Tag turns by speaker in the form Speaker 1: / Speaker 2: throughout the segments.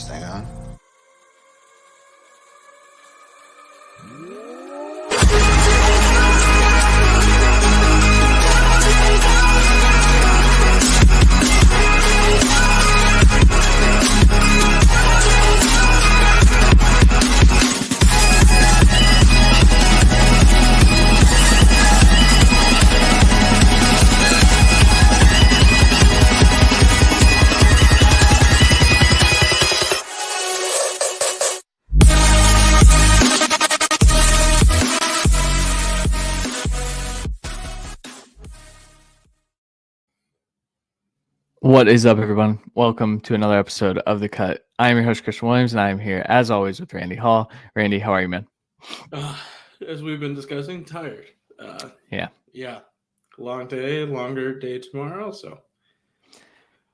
Speaker 1: Stay on.
Speaker 2: What is up, everyone? Welcome to another episode of The Cut. I am your host, Christian Williams, and I am here, as always, with Randy Hall. Randy, how are you, man?
Speaker 3: As we've been discussing, tired. Yeah. Long day, longer day tomorrow. So, ready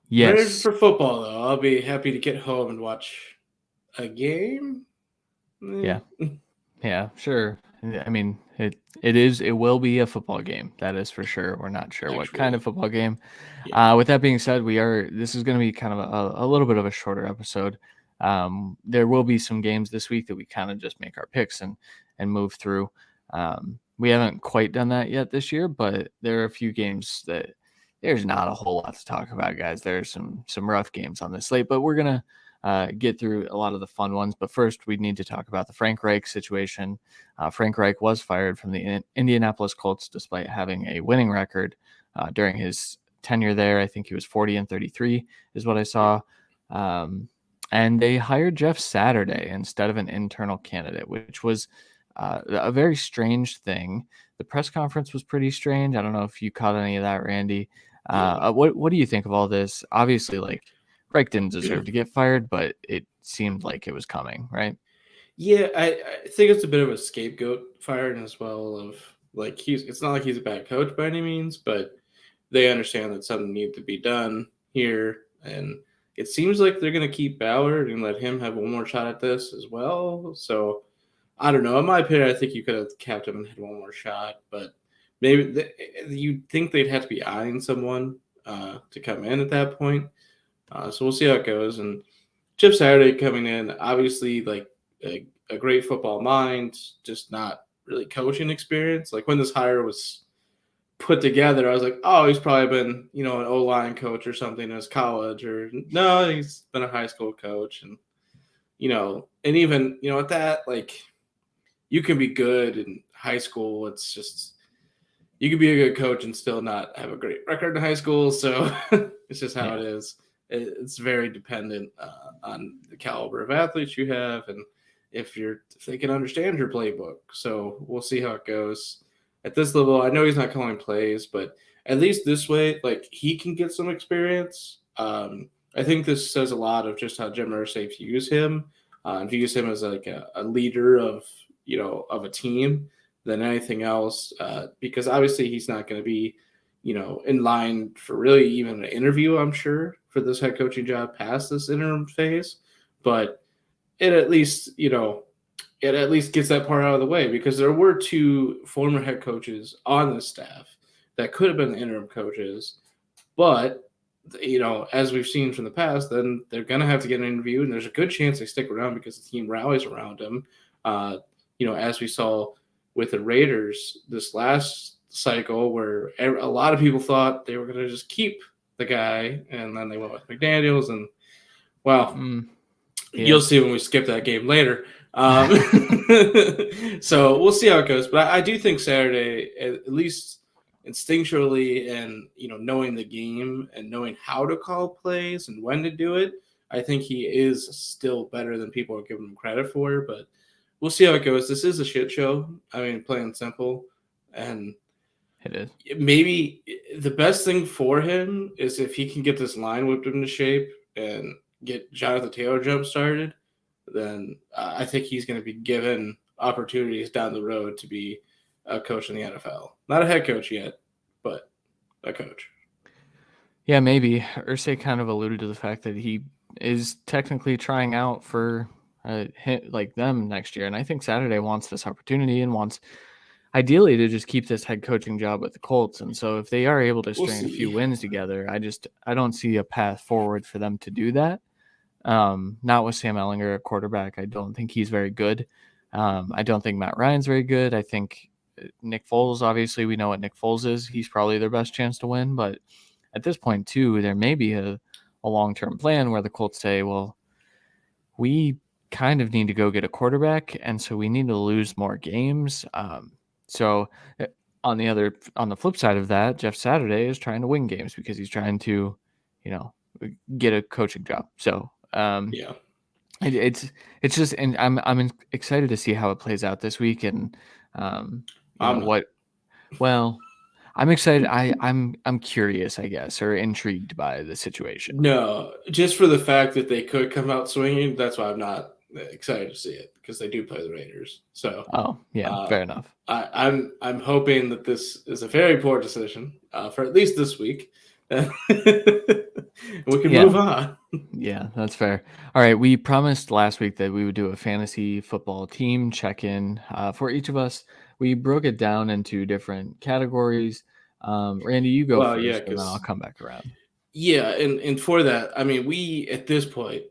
Speaker 2: Yes.
Speaker 3: for football, though. I'll be happy to get home and watch a game.
Speaker 2: Yeah, sure. I mean, it will be a football game. That is for sure. We're not sure what kind of football game.
Speaker 3: Yeah.
Speaker 2: With that being said, this is going to be kind of a little bit of a shorter episode. There will be some games this week that we kind of just make our picks and move through. We haven't quite done that yet this year, but there are a few games that there's not a whole lot to talk about, guys. There's some rough games on this slate, but we're going to get through a lot of the fun ones. But first, we need to talk about the Frank Reich situation. Frank Reich was fired from the Indianapolis Colts despite having a winning record during his tenure there. I think he was 40-33 is what I saw. And they hired Jeff Saturday instead of an internal candidate, which was a very strange thing. The press conference was pretty strange. I don't know if you caught any of that, Randy. What do you think of all this? Obviously, Reich didn't deserve to get fired, but it seemed like it was coming, right?
Speaker 3: Yeah, I think it's a bit of a scapegoat firing as well. Of it's not like he's a bad coach by any means, but they understand that something needs to be done here, and it seems like they're going to keep Ballard and let him have one more shot at this as well. So I don't know. In my opinion, I think you could have kept him and had one more shot, but maybe you'd think they'd have to be eyeing someone to come in at that point. So we'll see how it goes. And Jeff Saturday coming in, obviously, a great football mind, just not really coaching experience. Like when this hire was put together, I was like, oh, he's probably been, an O-line coach or something in his college, or no, he's been a high school coach. And, and even, at that, you can be good in high school. It's just, you can be a good coach and still not have a great record in high school. So it's just how it is. It's very dependent on the caliber of athletes you have and if they can understand your playbook. So we'll see how it goes. At this level, I know he's not calling plays, but at least this way, he can get some experience. I think this says a lot of just how Jim Irsay views him and views him as a leader of a team than anything else. Because obviously he's not going to be, in line for really even an interview, I'm sure, for this head coaching job past this interim phase. But it at least gets that part out of the way, because there were two former head coaches on the staff that could have been interim coaches. But, as we've seen from the past, then they're going to have to get an interview, and there's a good chance they stick around because the team rallies around them. As we saw with the Raiders this last cycle, where a lot of people thought they were going to just keep the guy, and then they went with McDaniels, and you'll see when we skip that game later. So we'll see how it goes, but I do think Saturday, at least instinctually, and knowing the game and knowing how to call plays and when to do it, I think he is still better than people are giving him credit for. But we'll see how it goes. This is a shit show. I mean, plain and simple. And
Speaker 2: it is.
Speaker 3: Maybe the best thing for him is if he can get this line whipped into shape and get Jonathan Taylor jump started, then I think he's going to be given opportunities down the road to be a coach in the NFL. Not a head coach yet, but a coach.
Speaker 2: Yeah, maybe. Irsay kind of alluded to the fact that he is technically trying out for them next year. And I think Saturday wants this opportunity and wants ideally to just keep this head coaching job with the Colts. And so if they are able to string a few wins together, I don't see a path forward for them to do that. Not with Sam Ellinger at quarterback. I don't think he's very good. I don't think Matt Ryan's very good. I think Nick Foles, obviously, we know what Nick Foles is. He's probably their best chance to win. But at this point, too, there may be a long-term plan where the Colts say, well, we kind of need to go get a quarterback, and so we need to lose more games. So on the flip side of that, Jeff Saturday is trying to win games because he's trying to, get a coaching job. So
Speaker 3: Yeah.
Speaker 2: it's just, and I'm excited to see how it plays out this week, and well, I'm excited. I'm curious, I guess, or intrigued by the situation.
Speaker 3: No, just for the fact that they could come out swinging, that's why I'm not excited to see it, because they do play the Raiders. So,
Speaker 2: fair enough.
Speaker 3: I'm hoping that this is a very poor decision for at least this week. We can move on.
Speaker 2: Yeah, that's fair. All right, we promised last week that we would do a fantasy football team check-in for each of us. We broke it down into different categories. Randy, you go first, and then I'll come back around.
Speaker 3: Yeah, and for that, I mean, we at this point,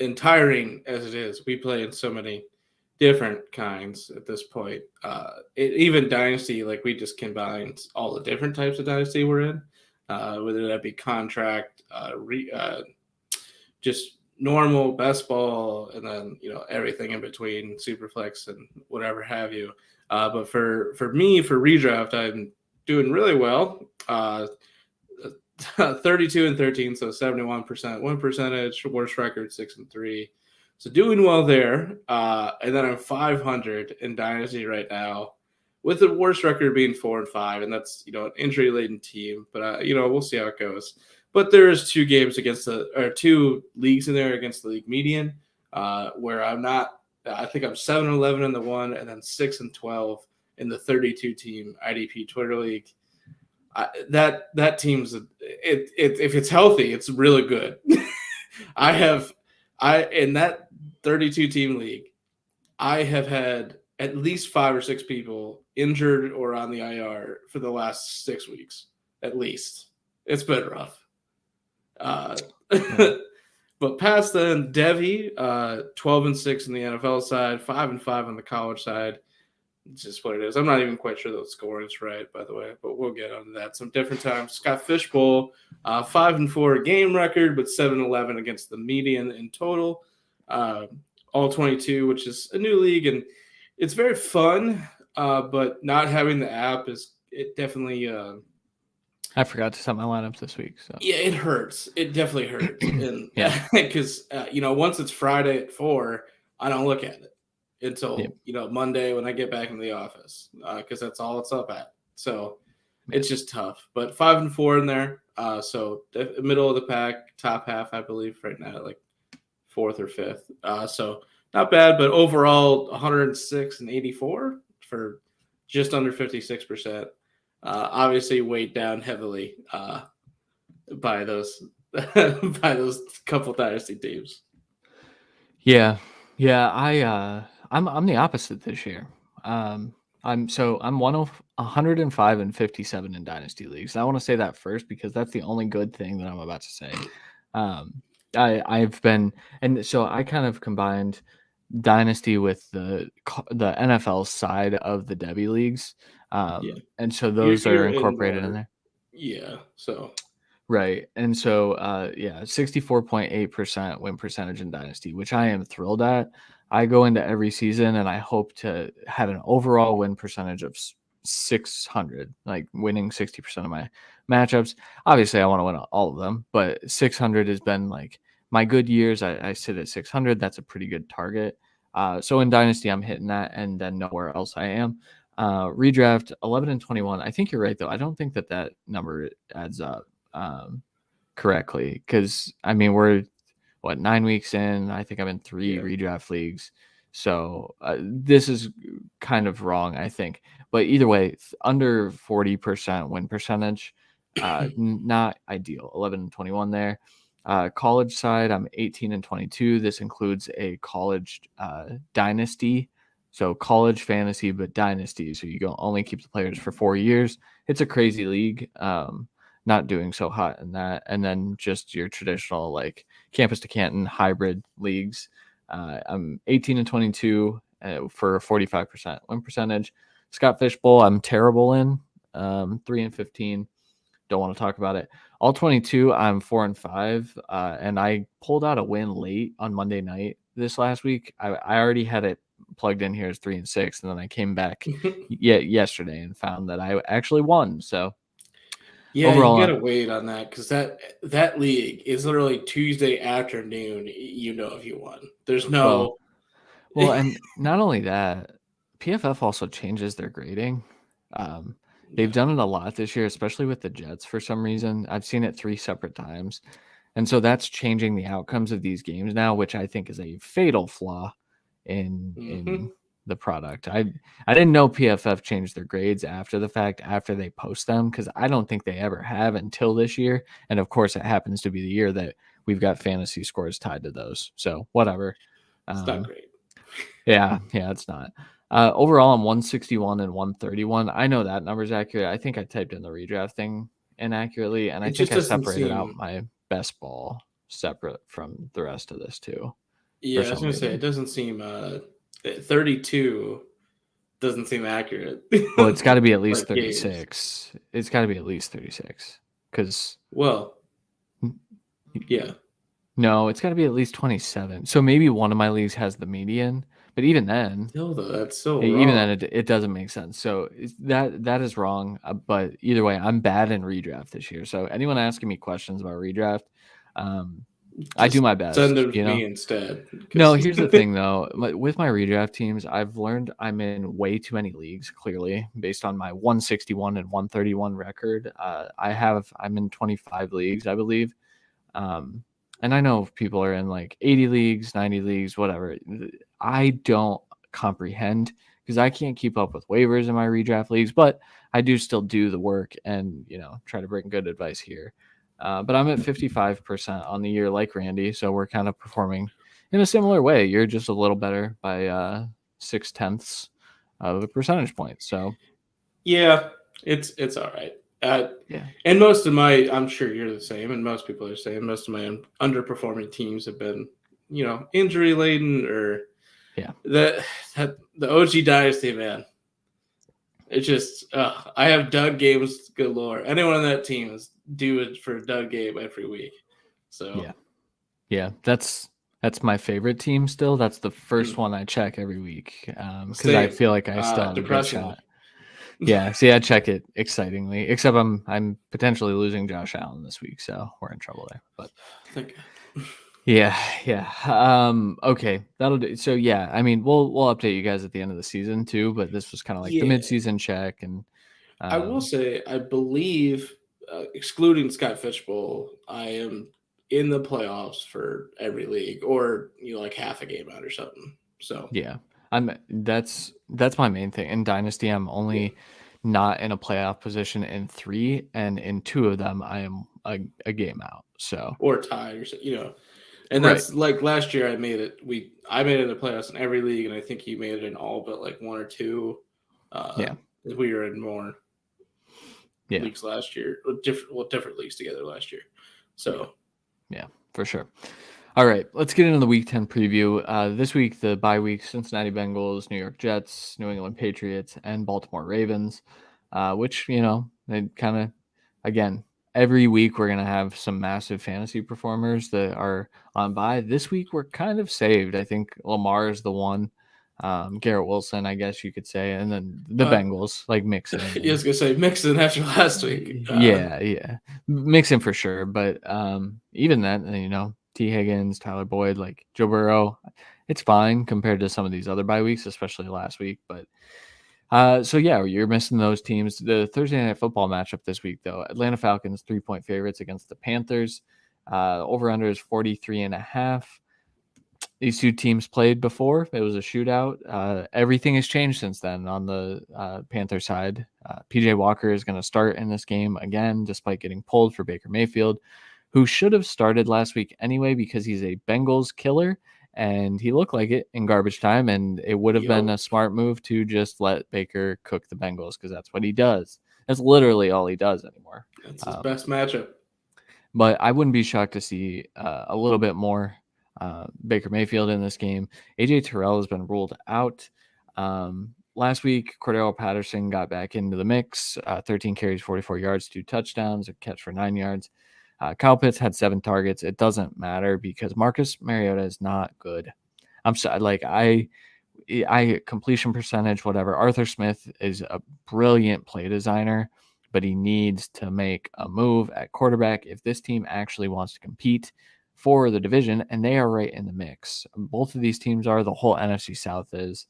Speaker 3: and tiring as it is, we play in so many different kinds at this point. Even Dynasty, like, we just combined all the different types of Dynasty we're in, whether that be contract, just normal best ball, and then everything in between, Superflex and whatever have you. But for me, for redraft, I'm doing really well. 32-13, so 71% win percentage, worst record 6-3. So doing well there. And then I'm 500 in Dynasty right now, with the worst record being 4-5, and that's an injury laden team. But we'll see how it goes. But there's two leagues in there against the league median, where I'm not. I think I'm 7-11 in the one, and then 6-12 in the 32 team IDP Twitter league. That team's if it's healthy, it's really good. In that 32 team league, I have had at least 5 or 6 people injured or on the IR for the last 6 weeks. At least it's been rough. But past then, Devi, 12-6 in the NFL side, 5-5 on the college side. It's just what it is. I'm not even quite sure the scoring is right, by the way, but we'll get onto that some different times. Scott Fishbowl, 5-4 game record, but 7-11 against the median in total. All 22, which is a new league, and it's very fun. But not having the app it definitely.
Speaker 2: I forgot to set my lineups this week. So
Speaker 3: yeah, it hurts. It definitely hurts, and because once it's Friday at 4, I don't look at it until Monday when I get back into the office, because that's all it's up at. So it's just tough. But 5-4 in there, so middle of the pack, top half, I believe, right now, like 4th or 5th. So not bad, but overall 106-84 for just under 56%. Obviously weighed down heavily by those couple dynasty teams.
Speaker 2: Yeah. I'm the opposite this year. I'm 105-57 in dynasty leagues. I want to say that first because that's the only good thing that I'm about to say. I've been, and so I kind of combined dynasty with the NFL side of the Debbie leagues. And so those are incorporated in there.
Speaker 3: Yeah. So.
Speaker 2: Right. And so, 64.8% win percentage in dynasty, which I am thrilled at. I go into every season and I hope to have an overall win percentage of 600, like winning 60% of my matchups. Obviously, I want to win all of them, but 600 has been like my good years. I sit at 600. That's a pretty good target. So in dynasty, I'm hitting that, and then nowhere else I am. Redraft 11-21. I think you're right, though. I don't think that number adds up correctly, because I mean, we're 9 weeks in. I think I'm in 3 redraft leagues, so this is kind of wrong, I think. But either way, under 40% win percentage, not ideal. 11-21 there. College side, I'm 18-22. This includes a college dynasty. So college fantasy, but dynasty. So you only keep the players for 4 years. It's a crazy league. Not doing so hot in that. And then just your traditional, like, campus to Canton hybrid leagues. I'm 18 and 22 for 45% win percentage. Scott Fishbowl, I'm terrible in 3 and 15. Don't want to talk about it. All 22, I'm 4 and 5, and I pulled out a win late on Monday night this last week. I already had it plugged in here as 3 and 6, and then I came back yesterday and found that I actually won. So
Speaker 3: yeah,
Speaker 2: overall,
Speaker 3: you gotta wait on that because that league is literally Tuesday afternoon. You know if you won. There's no.
Speaker 2: well, and not only that, PFF also changes their grading. They've done it a lot this year, especially with the Jets for some reason. I've seen it 3 separate times. And so that's changing the outcomes of these games now, which I think is a fatal flaw in the product. I didn't know PFF changed their grades after the fact, after they post them, because I don't think they ever have until this year. And of course, it happens to be the year that we've got fantasy scores tied to those. So whatever.
Speaker 3: It's not great.
Speaker 2: Yeah, it's not. Overall, I'm 161 and 131. I know that number's accurate. I think I typed in the redraft thing inaccurately, and I think I separated out my best ball separate from the rest of this too.
Speaker 3: Yeah, I was going to say, it doesn't seem 32 doesn't seem accurate.
Speaker 2: Well, it's got to be at least 36. Games. It's got to be at least 36 because.
Speaker 3: Well, yeah.
Speaker 2: No, it's got to be at least 27. So maybe one of my leagues has the median, but even then,
Speaker 3: that's so
Speaker 2: even
Speaker 3: wrong.
Speaker 2: then it doesn't make sense. So that is wrong. But either way, I'm bad in redraft this year. So anyone asking me questions about redraft, I do my best.
Speaker 3: Send them to me instead.
Speaker 2: No, here's the thing though. With my redraft teams, I've learned I'm in way too many leagues. Clearly, based on my 161 and 131 record, I'm in 25 leagues, I believe. And I know people are in like 80 leagues, 90 leagues, whatever. I don't comprehend because I can't keep up with waivers in my redraft leagues, but I do still do the work and, try to bring good advice here. But I'm at 55% on the year like Randy. So we're kind of performing in a similar way. You're just a little better by 0.6 of a percentage point. So
Speaker 3: yeah, it's all right.
Speaker 2: Yeah.
Speaker 3: And I'm sure you're the same, and most people are the same. Most of my underperforming teams have been, injury laden or the OG Dynasty, man. It's just I have Doug games galore. Anyone on that team is due it for a Doug game every week. So
Speaker 2: yeah, that's my favorite team still. That's the first one I check every week because I feel like I still have a good shot. Yeah, see, I check it excitingly. Except I'm potentially losing Josh Allen this week, so we're in trouble there. But yeah. Okay, that'll do. So yeah, I mean, we'll update you guys at the end of the season too. But this was kind of like the midseason check, and
Speaker 3: I will say, I believe, excluding Scott Fishbowl, I am in the playoffs for every league, or like half a game out or something. So
Speaker 2: yeah. That's my main thing. In Dynasty, I'm only not in a playoff position in 3, and in 2 of them, I am a game out. So
Speaker 3: or tied, or and that's like last year. I made it. I made it in the playoffs in every league, and I think you made it in all but like 1 or 2. We were in more leagues last year, different leagues together last year. So
Speaker 2: yeah, for sure. All right, let's get into the Week 10 preview. This week, the bye week, Cincinnati Bengals, New York Jets, New England Patriots, and Baltimore Ravens, which, they kind of, again, every week we're going to have some massive fantasy performers that are on bye. This week, we're kind of saved. I think Lamar is the one. Garrett Wilson, I guess you could say, and then the Bengals, like Mixon.
Speaker 3: I was going to say Mixon after last week.
Speaker 2: Yeah. Mixon for sure. But even that, T. Higgins, Tyler Boyd, like Joe Burrow, it's fine compared to some of these other bye weeks, especially last week. But so yeah, you're missing those teams. The Thursday Night Football matchup this week, though, Atlanta Falcons 3-point favorites against the Panthers. Over under is 43.5. These two teams played before. It was a shootout. Everything has changed since then on the Panther side. PJ Walker is going to start in this game again, despite getting pulled for Baker Mayfield, who should have started last week anyway because he's a Bengals killer, and he looked like it in garbage time, and it would have been a smart move to just let Baker cook the Bengals because that's what he does. That's literally all he does anymore.
Speaker 3: That's his best matchup.
Speaker 2: but I wouldn't be shocked to see a little bit more Baker Mayfield in this game. AJ Terrell has been ruled out. Last week, Cordero Patterson got back into the mix. 13 carries, 44 yards, 2 touchdowns, a catch for 9 yards. Kyle Pitts had 7 targets. It doesn't matter because Marcus Mariota is not good. I'm sorry, like I completion percentage, whatever. Arthur Smith is a brilliant play designer, but he needs to make a move at quarterback if this team actually wants to compete for the division, and they are right in the mix. Both of these teams are. The whole NFC South is.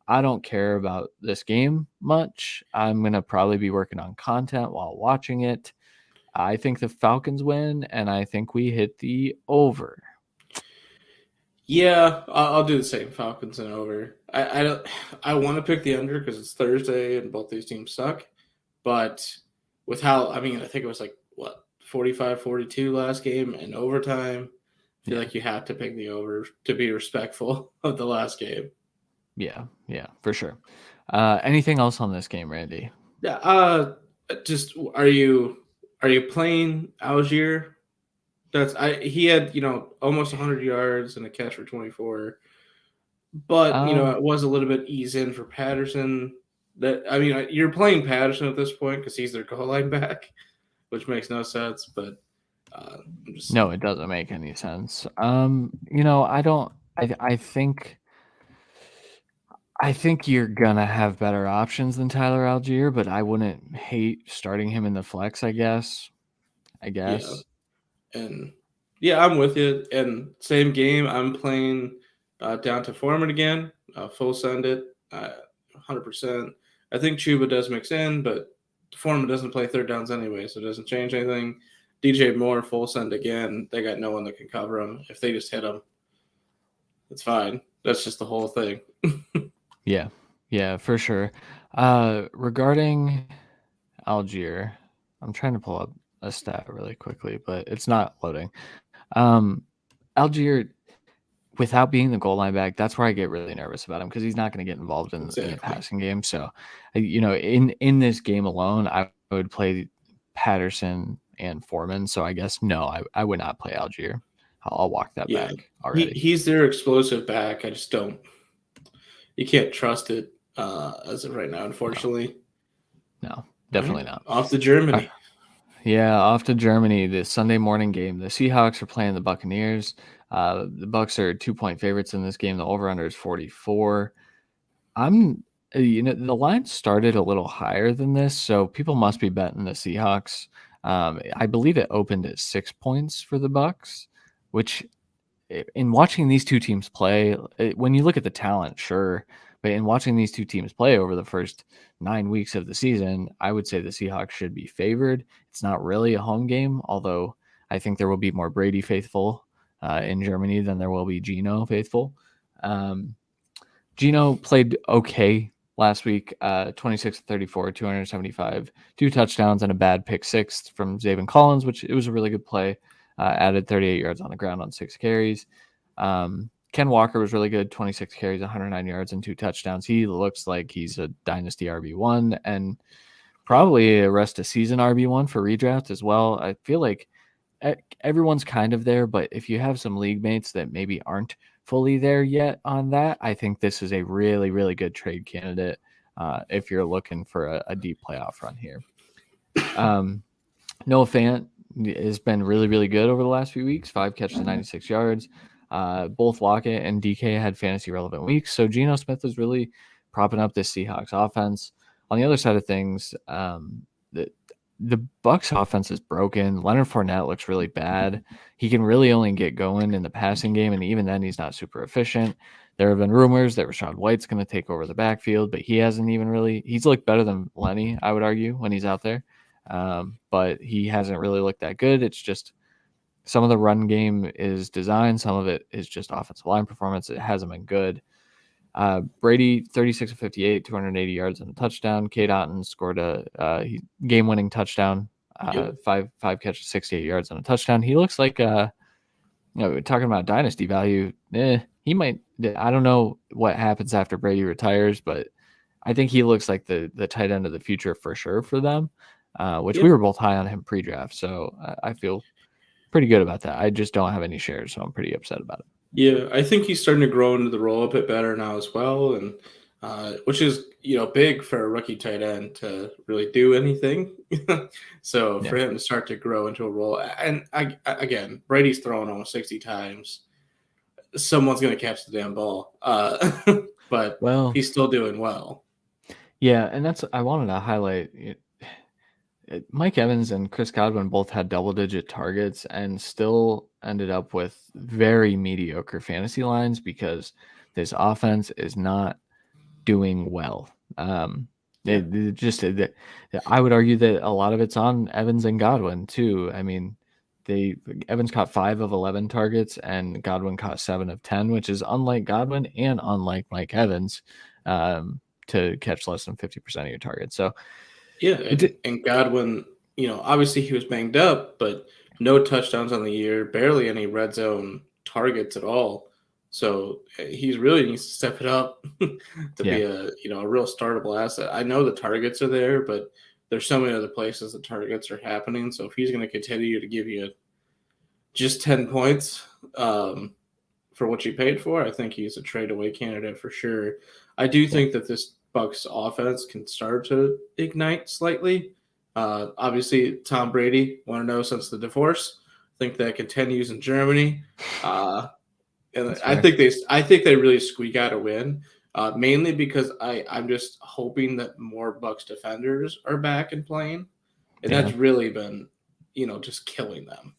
Speaker 2: I don't care about this game much. I'm going to probably be working on content while watching it. I think the Falcons win, and I think we hit the over.
Speaker 3: Yeah, I'll do the same. Falcons and over. I don't. I want to pick the under because it's Thursday and both these teams suck. But with how, I mean, I think it was like what 45-42 last game and overtime. I feel like you have to pick the over to be respectful of the last game.
Speaker 2: Yeah, for sure. Anything else on this game, Randy?
Speaker 3: Yeah. Just are you playing Algier? He had almost 100 yards and a catch for 24, but it was a little bit ease in for Patterson. You're playing Patterson at this point because he's their goal line back, which makes no sense. But
Speaker 2: no, it doesn't make any sense. I don't. I think you're gonna have better options than Tyler Algier, but I wouldn't hate starting him in the flex. I guess.
Speaker 3: Yeah. And yeah, I'm with you. And same game, I'm playing down to Foreman again. Full send it, 100%. I think Chuba does mix in, but Foreman doesn't play third downs anyway, so it doesn't change anything. DJ Moore, full send again. They got no one that can cover him. If they just hit him, it's fine. That's just the whole thing.
Speaker 2: Yeah, for sure. Regarding Algier, I'm trying to pull up a stat really quickly, but it's not loading. Algier, without being the goal line back, that's where I get really nervous about him because he's not going to get involved in the passing game. So, in this game alone, I would play Patterson and Foreman. So I guess no, I would not play Algier. I'll walk that back already.
Speaker 3: He's their explosive back. I just don't. You can't trust it as of right now, unfortunately.
Speaker 2: No, definitely not.
Speaker 3: Off to Germany.
Speaker 2: Off to Germany. The Sunday morning game. The Seahawks are playing the Buccaneers. The Bucs are 2-point favorites in this game. The over/under is 44. The line started a little higher than this, so people must be betting the Seahawks. I believe it opened at 6 points for the Bucs, which, in watching these two teams play, when you look at the talent, sure, but in watching these two teams play over the first 9 weeks of the season, I would say the Seahawks should be favored. It's not really a home game, although I think there will be more Brady faithful in Germany than there will be Geno faithful. Geno played okay last week, 26-34, 275, 2 touchdowns and a bad pick six from Zaven Collins, which it was a really good play. Added 38 yards on the ground on 6 carries. Ken Walker was really good, 26 carries, 109 yards and 2 touchdowns. He looks like he's a dynasty RB1 and probably a rest of season RB1 for redraft as well. I feel like everyone's kind of there, but if you have some league mates that maybe aren't fully there yet on that, I think this is a really, really good trade candidate if you're looking for a deep playoff run here. Noah Fant has been really, really good over the last few weeks. 5 catches, 96 yards. Both Lockett and DK had fantasy relevant weeks. So Geno Smith is really propping up this Seahawks offense. On the other side of things, the Bucs offense is broken. Leonard Fournette looks really bad. He can really only get going in the passing game, and even then he's not super efficient. There have been rumors that Rachaad White's going to take over the backfield, but he hasn't even really – he's looked better than Lenny, I would argue, when he's out there. But he hasn't really looked that good. It's just some of the run game is designed. Some of it is just offensive line performance. It hasn't been good. Brady, 36 of 58, 280 yards and a touchdown. Cade Otton scored a game-winning touchdown, 5 catches, 68 yards and a touchdown. He looks like, we're talking about dynasty value. He might. I don't know what happens after Brady retires, but I think he looks like the tight end of the future for sure for them. We were both high on him pre-draft, so I feel pretty good about that. I just don't have any shares, so I'm pretty upset about it.
Speaker 3: Yeah, I think he's starting to grow into the role a bit better now as well, and which is big for a rookie tight end to really do anything. So
Speaker 2: Yeah.
Speaker 3: for him to start to grow into a role, and again, Brady's throwing almost 60 times. Someone's going to catch the damn ball, but
Speaker 2: Well,
Speaker 3: he's still doing well.
Speaker 2: yeah, and I wanted to highlight Mike Evans and Chris Godwin both had double-digit targets and still ended up with very mediocre fantasy lines because this offense is not doing well.
Speaker 3: Yeah.
Speaker 2: I would argue that a lot of it's on Evans and Godwin too. I mean, Evans caught 5 of 11 targets and Godwin caught 7 of 10, which is unlike Godwin and unlike Mike Evans to catch less than 50% of your targets. So
Speaker 3: Yeah, and Godwin, obviously he was banged up, but no touchdowns on the year, barely any red zone targets at all. So he really needs to step it up to
Speaker 2: yeah,
Speaker 3: be a real startable asset. I know the targets are there, but there's so many other places the targets are happening. So if he's going to continue to give you just 10 points for what you paid for, I think he's a trade away candidate for sure. I do think that this Bucks offense can start to ignite slightly. Obviously, Tom Brady, want to know since the divorce. I think that continues in Germany. And I think they really squeak out a win, mainly because I'm just hoping that more Bucks defenders are back and playing, and
Speaker 2: yeah,
Speaker 3: that's really been just killing them.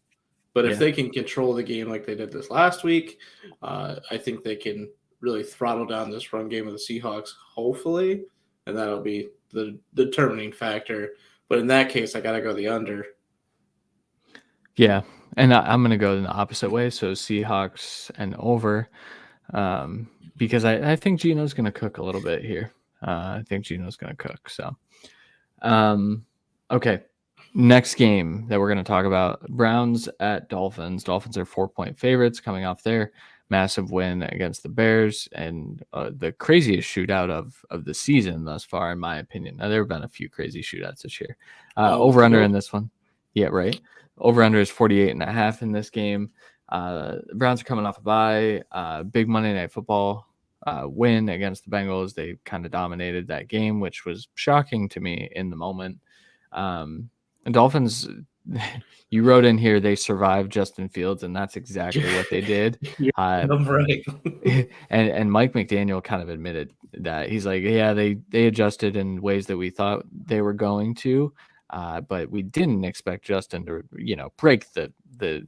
Speaker 3: But if
Speaker 2: yeah.
Speaker 3: they can control the game like they did this last week, I think they can really throttle down this run game of the Seahawks, hopefully, and that'll be the determining factor. But in that case, I got to go the under.
Speaker 2: Yeah, and I'm going to go in the opposite way. So Seahawks and over, because I think Gino's going to cook a little bit here. I think Gino's going to cook. So, okay. Next game that we're going to talk about, Browns at Dolphins. Dolphins are 4-point favorites coming off their massive win against the Bears and the craziest shootout of the season thus far, in my opinion. Now, there have been a few crazy shootouts this year. Over under in this one. Yeah, right. Over under is 48.5 in this game. The Browns are coming off a bye. Big Monday Night Football win against the Bengals. They kind of dominated that game, which was shocking to me in the moment. And Dolphins, you wrote in here they survived Justin Fields, and that's exactly what they did.
Speaker 3: I'm right.
Speaker 2: and Mike McDaniel kind of admitted that. He's like, yeah, they adjusted in ways that we thought they were going to, but we didn't expect Justin to break the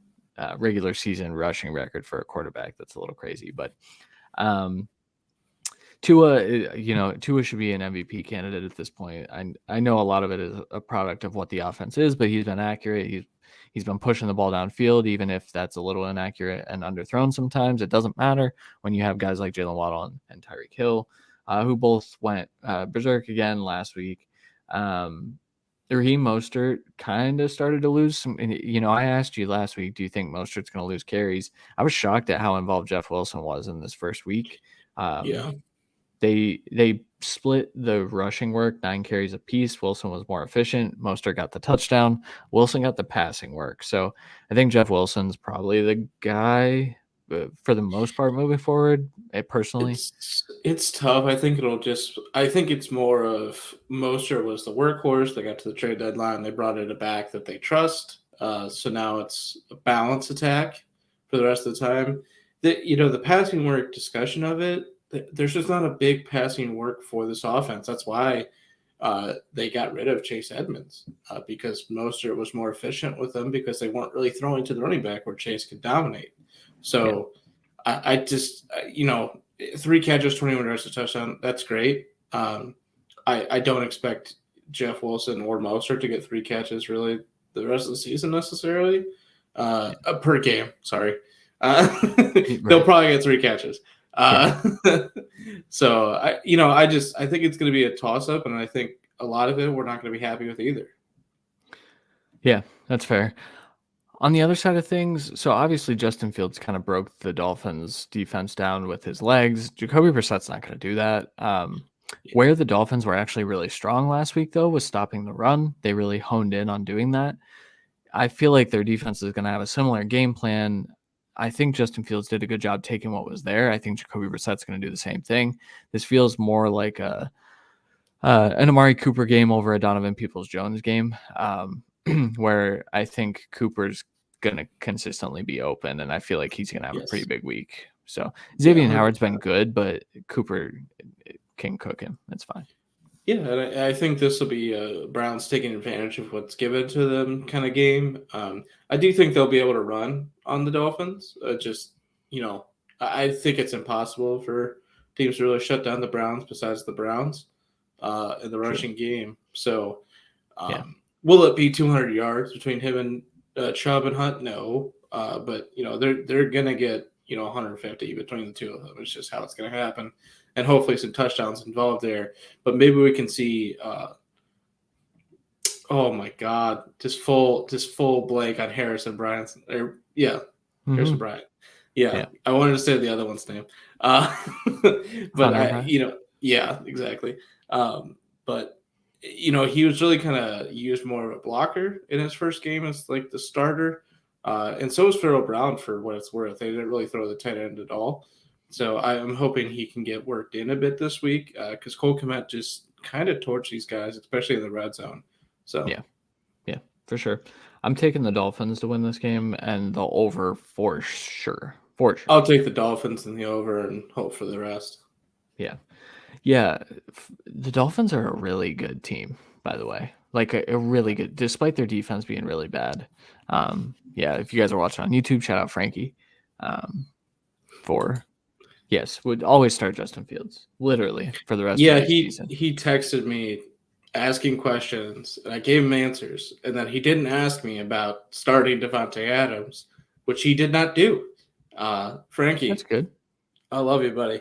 Speaker 2: regular season rushing record for a quarterback. That's a little crazy, but Tua should be an MVP candidate at this point. I know a lot of it is a product of what the offense is, but he's been accurate. He's been pushing the ball downfield, even if that's a little inaccurate and underthrown sometimes. It doesn't matter when you have guys like Jalen Waddle and Tyreek Hill, who both went berserk again last week. Raheem Mostert kind of started to lose some. I asked you last week, do you think Mostert's going to lose carries? I was shocked at how involved Jeff Wilson was in this first week.
Speaker 3: Yeah.
Speaker 2: They split the rushing work 9 carries apiece. Wilson was more efficient. Mostert got the touchdown. Wilson got the passing work. So I think Jeff Wilson's probably the guy for the most part moving forward. Personally,
Speaker 3: it's tough. I think it's more of Mostert was the workhorse. They got to the trade deadline. They brought in a back that they trust. So now it's a balance attack for the rest of the time. The passing work discussion of it, there's just not a big passing work for this offense. That's why they got rid of Chase Edmonds because Mostert was more efficient with them because they weren't really throwing to the running back where Chase could dominate. So I just, 3 catches, 21 yards, a touchdown. That's great. I don't expect Jeff Wilson or Mostert to get 3 catches really the rest of the season necessarily per game. Sorry. They'll probably get 3 catches. So I think it's going to be a toss up, and I think a lot of it we're not going to be happy with either.
Speaker 2: Yeah, that's fair. On the other side of things, so obviously Justin Fields kind of broke the Dolphins defense down with his legs. Jacoby Brissett's not going to do that. Where the Dolphins were actually really strong last week, though, was stopping the run. They really honed in on doing that. I feel like their defense is going to have a similar game plan. I think Justin Fields did a good job taking what was there. I think Jacoby Brissett's going to do the same thing. This feels more like an Amari Cooper game over a Donovan Peoples-Jones game, where I think Cooper's going to consistently be open, and I feel like he's going to have a pretty
Speaker 3: Yes.
Speaker 2: big week. So
Speaker 3: Yeah,
Speaker 2: Xavier Howard's been
Speaker 3: 100%.
Speaker 2: good, but Cooper can cook him. That's fine.
Speaker 3: Yeah, and I think this will be Browns taking advantage of what's given to them kind of game. I do think they'll be able to run on the Dolphins. Just you know, I think it's impossible for teams to really shut down the Browns besides the Browns in the
Speaker 2: True.
Speaker 3: rushing game. So,
Speaker 2: Yeah.
Speaker 3: will it be 200 yards between him and Chubb and Hunt? No, but they're gonna get 150 between the two of them. It's just how it's gonna happen, and hopefully some touchdowns involved there. But maybe we can see. Oh my God, just full blank on Harrison Bryant. Harrison
Speaker 2: Mm-hmm.
Speaker 3: Bryant. Yeah,
Speaker 2: Yeah.
Speaker 3: I wanted to say the other one's name, but
Speaker 2: Hunter Bryant.
Speaker 3: yeah, exactly. But he was really kind of used more of a blocker in his first game as like the starter, and so was Farrell Brown for what it's worth. They didn't really throw the tight end at all, so I'm hoping he can get worked in a bit this week because Cole Kmet just kind of torched these guys, especially in the red zone. So
Speaker 2: Yeah, for sure. I'm taking the Dolphins to win this game and the over for sure. For sure.
Speaker 3: I'll take the Dolphins in the over and hope for the rest.
Speaker 2: Yeah. Yeah. The Dolphins are a really good team, by the way. Like a really good, despite their defense being really bad. Yeah, if you guys are watching on YouTube, shout out Frankie. Would always start Justin Fields, literally, for the rest of the season.
Speaker 3: He texted me asking questions, and I gave him answers, and then he didn't ask me about starting Devontae Adams, which he did not do. Frankie,
Speaker 2: That's good.
Speaker 3: I love you, buddy.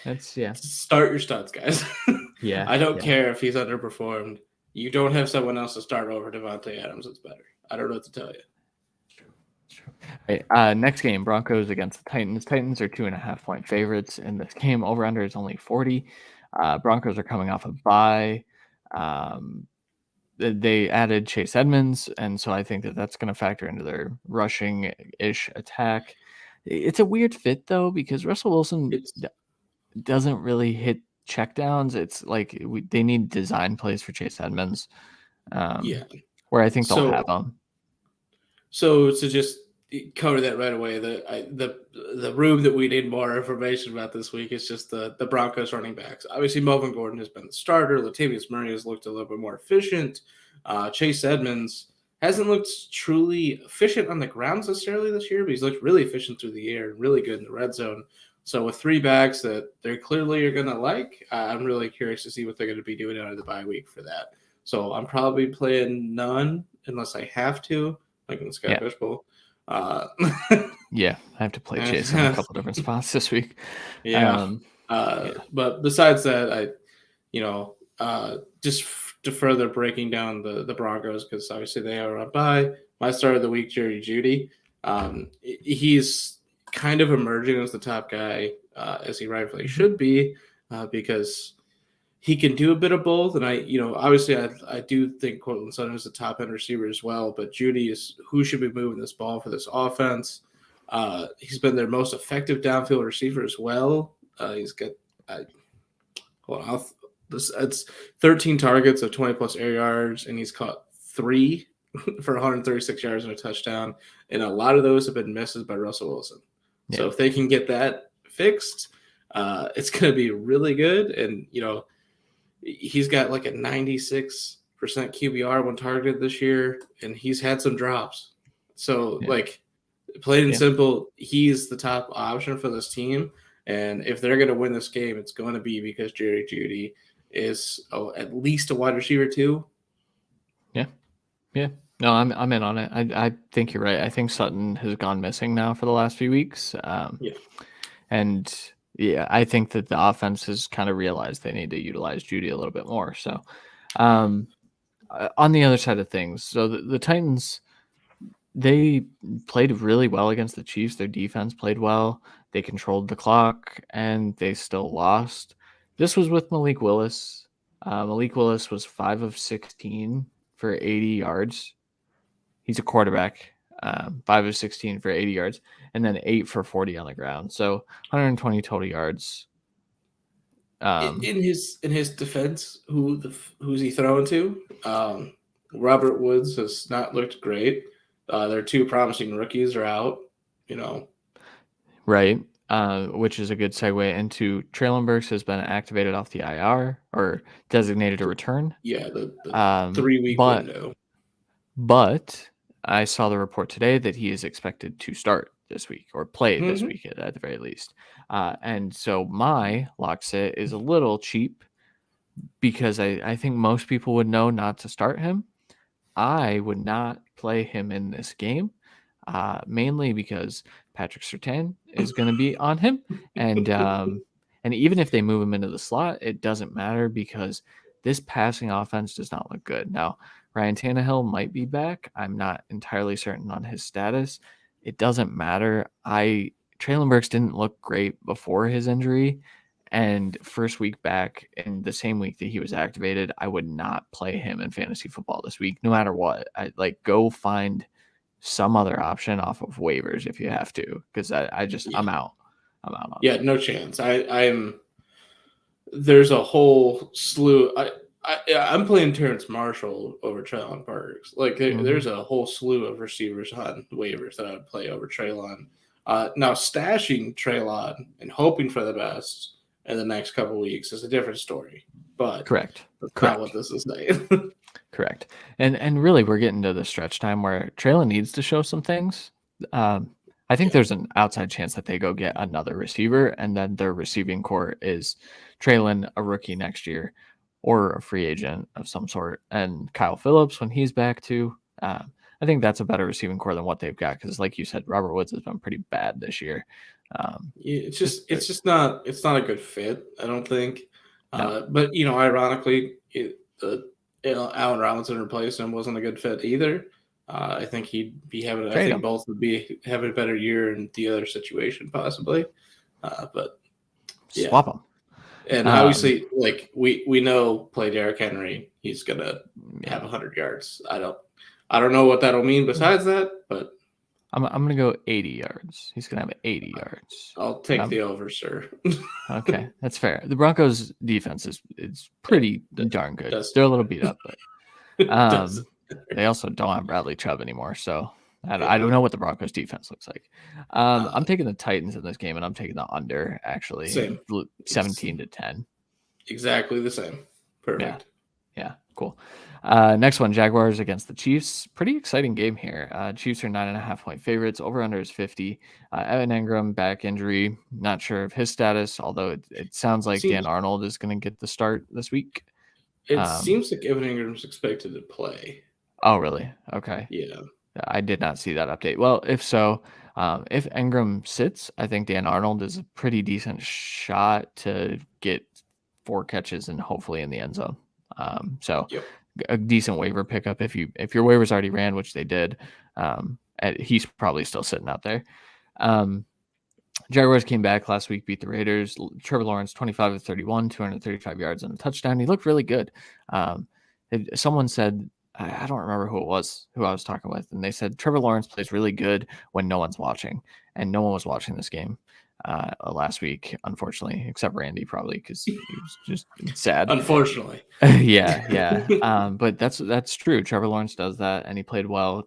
Speaker 2: That's
Speaker 3: Start your studs, guys.
Speaker 2: Yeah.
Speaker 3: I don't care if he's underperformed. You don't have someone else to start over Devontae Adams. It's better. I don't know what to tell you.
Speaker 2: True. Right, next game, Broncos against the Titans. Titans are 2.5-point favorites in this game. Over under is only 40. Broncos are coming off a bye. They added Chase Edmonds, and so I think that's going to factor into their rushing-ish attack. It's a weird fit, though, because Russell Wilson doesn't really hit checkdowns. It's like they need design plays for Chase Edmonds, where I think they'll have them.
Speaker 3: So to just cover that right away, the room that we need more information about this week is just the Broncos running backs. Obviously, Melvin Gordon has been the starter. Latavius Murray has looked a little bit more efficient. Chase Edmonds hasn't looked truly efficient on the grounds necessarily this year, but he's looked really efficient through the air, really good in the red zone. So with three backs that they clearly are going to like, I'm really curious to see what they're going to be doing out of the bye week for that. So I'm probably playing none unless I have to, like in the Sky Fish Bowl.
Speaker 2: Yeah, I have to play Chase in a couple different spots this week.
Speaker 3: But besides that, just to further breaking down the Broncos, because obviously they are up by my start of the week, Jerry Jeudy. He's kind of emerging as the top guy, as he rightfully should be, because he can do a bit of both. And obviously I do think Cortland Sutton is a top end receiver as well, but Jeudy is who should be moving this ball for this offense. He's been their most effective downfield receiver as well. He's got it's 13 targets of 20 plus air yards, and he's caught 3 for 136 yards and a touchdown. And a lot of those have been misses by Russell Wilson. Yeah. So if they can get that fixed, it's going to be really good. And, he's got like a 96% QBR when targeted this year, and he's had some drops. So, plain and simple, he's the top option for this team. And if they're going to win this game, it's going to be because Jerry Jeudy is at least a wide receiver too.
Speaker 2: Yeah. No, I'm in on it. I think you're right. I think Sutton has gone missing now for the last few weeks. And I think that the offense has kind of realized they need to utilize Jeudy a little bit more. So, on the other side of things, so the Titans, they played really well against the Chiefs. Their defense played well. They controlled the clock, and they still lost. This was with Malik Willis. Malik Willis was 5 of 16 for 80 yards. He's a quarterback. 5 of 16 for 80 yards, and then 8 for 40 on the ground. So 120 total yards.
Speaker 3: In his defense, who's he throwing to? Robert Woods has not looked great. Their two promising rookies are out.
Speaker 2: Right. Which is a good segue into Traylon Burks has been activated off the IR or designated to return.
Speaker 3: Yeah, the 3-week window.
Speaker 2: But I saw the report today that he is expected to start this week or play this week at the very least. And so my lock sit is a little cheap because I think most people would know not to start him. I would not play him in this game, mainly because Patrick Surtain is going to be on him. And even if they move him into the slot, it doesn't matter because this passing offense does not look good. Now, Ryan Tannehill might be back. I'm not entirely certain on his status. It doesn't matter. Traylon Burks didn't look great before his injury. And first week back in the same week that he was activated, I would not play him in fantasy football this week, no matter what. Go find some other option off of waivers if you have to, because I'm out. I'm out.
Speaker 3: Yeah, no chance. There's a whole slew. I'm playing Terrence Marshall over Treylon Burks. There's a whole slew of receivers on waivers that I would play over Treylon. Now stashing Treylon and hoping for the best in the next couple weeks is a different story. But
Speaker 2: correct.
Speaker 3: That's not what this is saying.
Speaker 2: Correct. And really, we're getting to the stretch time where Treylon needs to show some things. I think there's an outside chance that they go get another receiver, and then their receiving core is Treylon, a rookie next year, or a free agent of some sort, and Kyle Phillips when he's back too. I think that's a better receiving core than what they've got because, like you said, Robert Woods has been pretty bad this year.
Speaker 3: It's just not a good fit, I don't think.
Speaker 2: No.
Speaker 3: But ironically, Allen Robinson replaced him wasn't a good fit either. I think he'd be having. I think both would be having a better year in the other situation possibly. But yeah.
Speaker 2: Swap them.
Speaker 3: And obviously, we know play Derrick Henry, he's gonna have 100 yards. I don't know what that'll mean besides that, but
Speaker 2: I'm gonna go 80 yards. He's gonna have 80 yards.
Speaker 3: I'll take the over, sir.
Speaker 2: Okay, that's fair. The Broncos' defense is pretty darn good. They're a little beat up, but they also don't have Bradley Chubb anymore, so I don't know what the Broncos' defense looks like. I'm taking the Titans in this game, and I'm taking the under actually.
Speaker 3: Same.
Speaker 2: 17-10.
Speaker 3: Exactly the same. Perfect.
Speaker 2: Yeah, cool. Next one, Jaguars against the Chiefs. Pretty exciting game here. Chiefs are 9.5-point favorites. Over under is 50. Evan Engram back injury. Not sure of his status, although it sounds like Dan Arnold is going to get the start this week.
Speaker 3: It seems like Evan Engram's expected to play.
Speaker 2: Oh, really? Okay.
Speaker 3: Yeah.
Speaker 2: I did not see that update. Well, if so, if Engram sits, I think Dan Arnold is a pretty decent shot to get 4 catches and hopefully in the end zone. A decent waiver pickup if your waivers already ran, which they did. He's probably still sitting out there. Jaguars came back last week, beat the Raiders. Trevor Lawrence, 25 of 31, 235 yards and a touchdown. He looked really good. Someone said, I don't remember who it was, who I was talking with, and they said Trevor Lawrence plays really good when no one's watching, and no one was watching this game last week, unfortunately, except Randy probably because he was just sad.
Speaker 3: Unfortunately,
Speaker 2: yeah. But that's true. Trevor Lawrence does that, and he played well.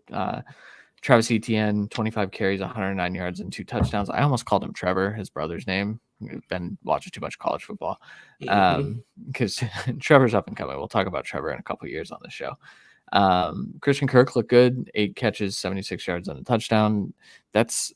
Speaker 2: Travis Etienne, 25 carries, 109 yards, and 2 touchdowns. I almost called him Trevor, his brother's name. I've been watching too much college football because Trevor's up and coming. We'll talk about Trevor in a couple of years on the show. Christian Kirk looked good, 8 catches, 76 yards, and a touchdown. That's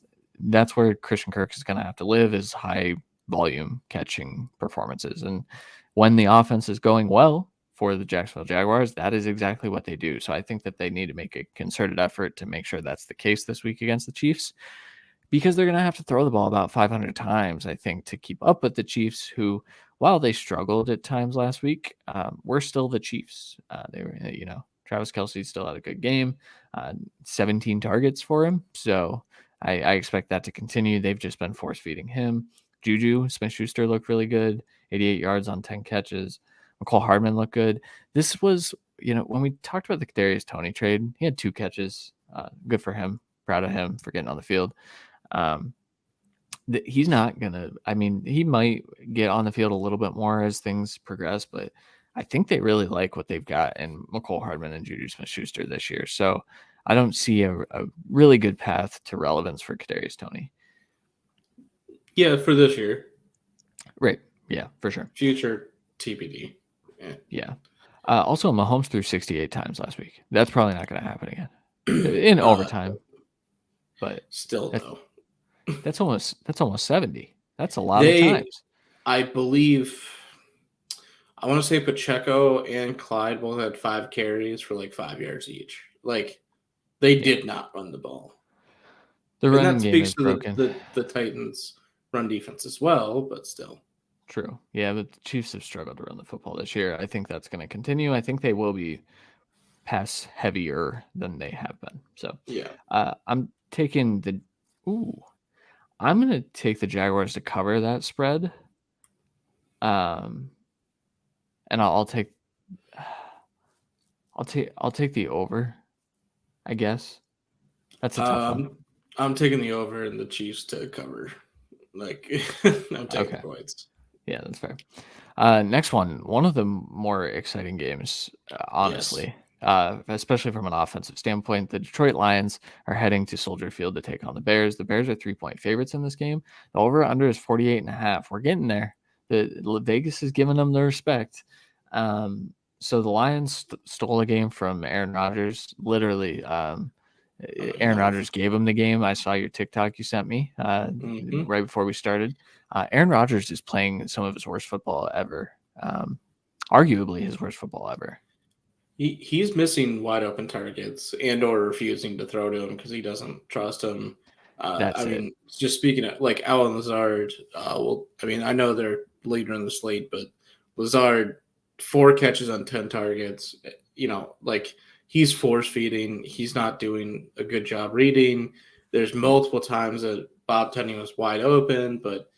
Speaker 2: where Christian Kirk is going to have to live, is high volume catching performances. And when the offense is going well for the Jacksonville Jaguars, that is exactly what they do. So I think that they need to make a concerted effort to make sure that's the case this week against the Chiefs, because they're going to have to throw the ball about 500 times, I think, to keep up with the Chiefs, who, while they struggled at times last week, were still the Chiefs. They were, Travis Kelce still had a good game, 17 targets for him. So I expect that to continue. They've just been force feeding him. Juju Smith-Schuster looked really good, 88 yards on 10 catches. McCole Hardman looked good. This was, when we talked about the Kadarius Toney trade, he had 2 catches. Good for him. Proud of him for getting on the field. He's not gonna. I mean, he might get on the field a little bit more as things progress, but I think they really like what they've got in McCole Hardman and Juju Smith-Schuster this year. So I don't see a really good path to relevance for Kadarius Toney.
Speaker 3: Yeah, for this year.
Speaker 2: Right. Yeah, for sure.
Speaker 3: Future TBD.
Speaker 2: Yeah. Also, Mahomes threw 68 times last week. That's probably not going to happen again in overtime. But
Speaker 3: still, though,
Speaker 2: that's almost 70. That's a lot of times.
Speaker 3: I believe, I want to say Pacheco and Clyde both had 5 carries for like 5 yards each. Like, they did not run the ball.
Speaker 2: The running game is broken.
Speaker 3: The Titans' run defense as well, but still.
Speaker 2: True. Yeah, but the Chiefs have struggled to run the football this year. I think that's going to continue. I think they will be pass heavier than they have been. So
Speaker 3: yeah,
Speaker 2: I'm taking I'm going to take the Jaguars to cover that spread. And I'll take the over, I guess. That's a tough one.
Speaker 3: I'm taking the over and the Chiefs to cover. Like, I'm taking points.
Speaker 2: Yeah, that's fair. Next one of the more exciting games, honestly, especially from an offensive standpoint. The Detroit Lions are heading to Soldier Field to take on the Bears. The Bears are 3-point favorites in this game. The over-under is 48.5. We're getting there. Vegas is giving them the respect. So the Lions stole a game from Aaron Rodgers. Literally, Aaron Rodgers gave him the game. I saw your TikTok you sent me right before we started. Aaron Rodgers is playing some of his worst football ever. Arguably his worst football ever.
Speaker 3: He's missing wide open targets and or refusing to throw to him because he doesn't trust him. Just speaking of like Allen Lazard, I know they're leader in the slate, but Lazard, 4 catches on 10 targets. He's force feeding. He's not doing a good job reading. There's multiple times that Bob Tunning was wide open, but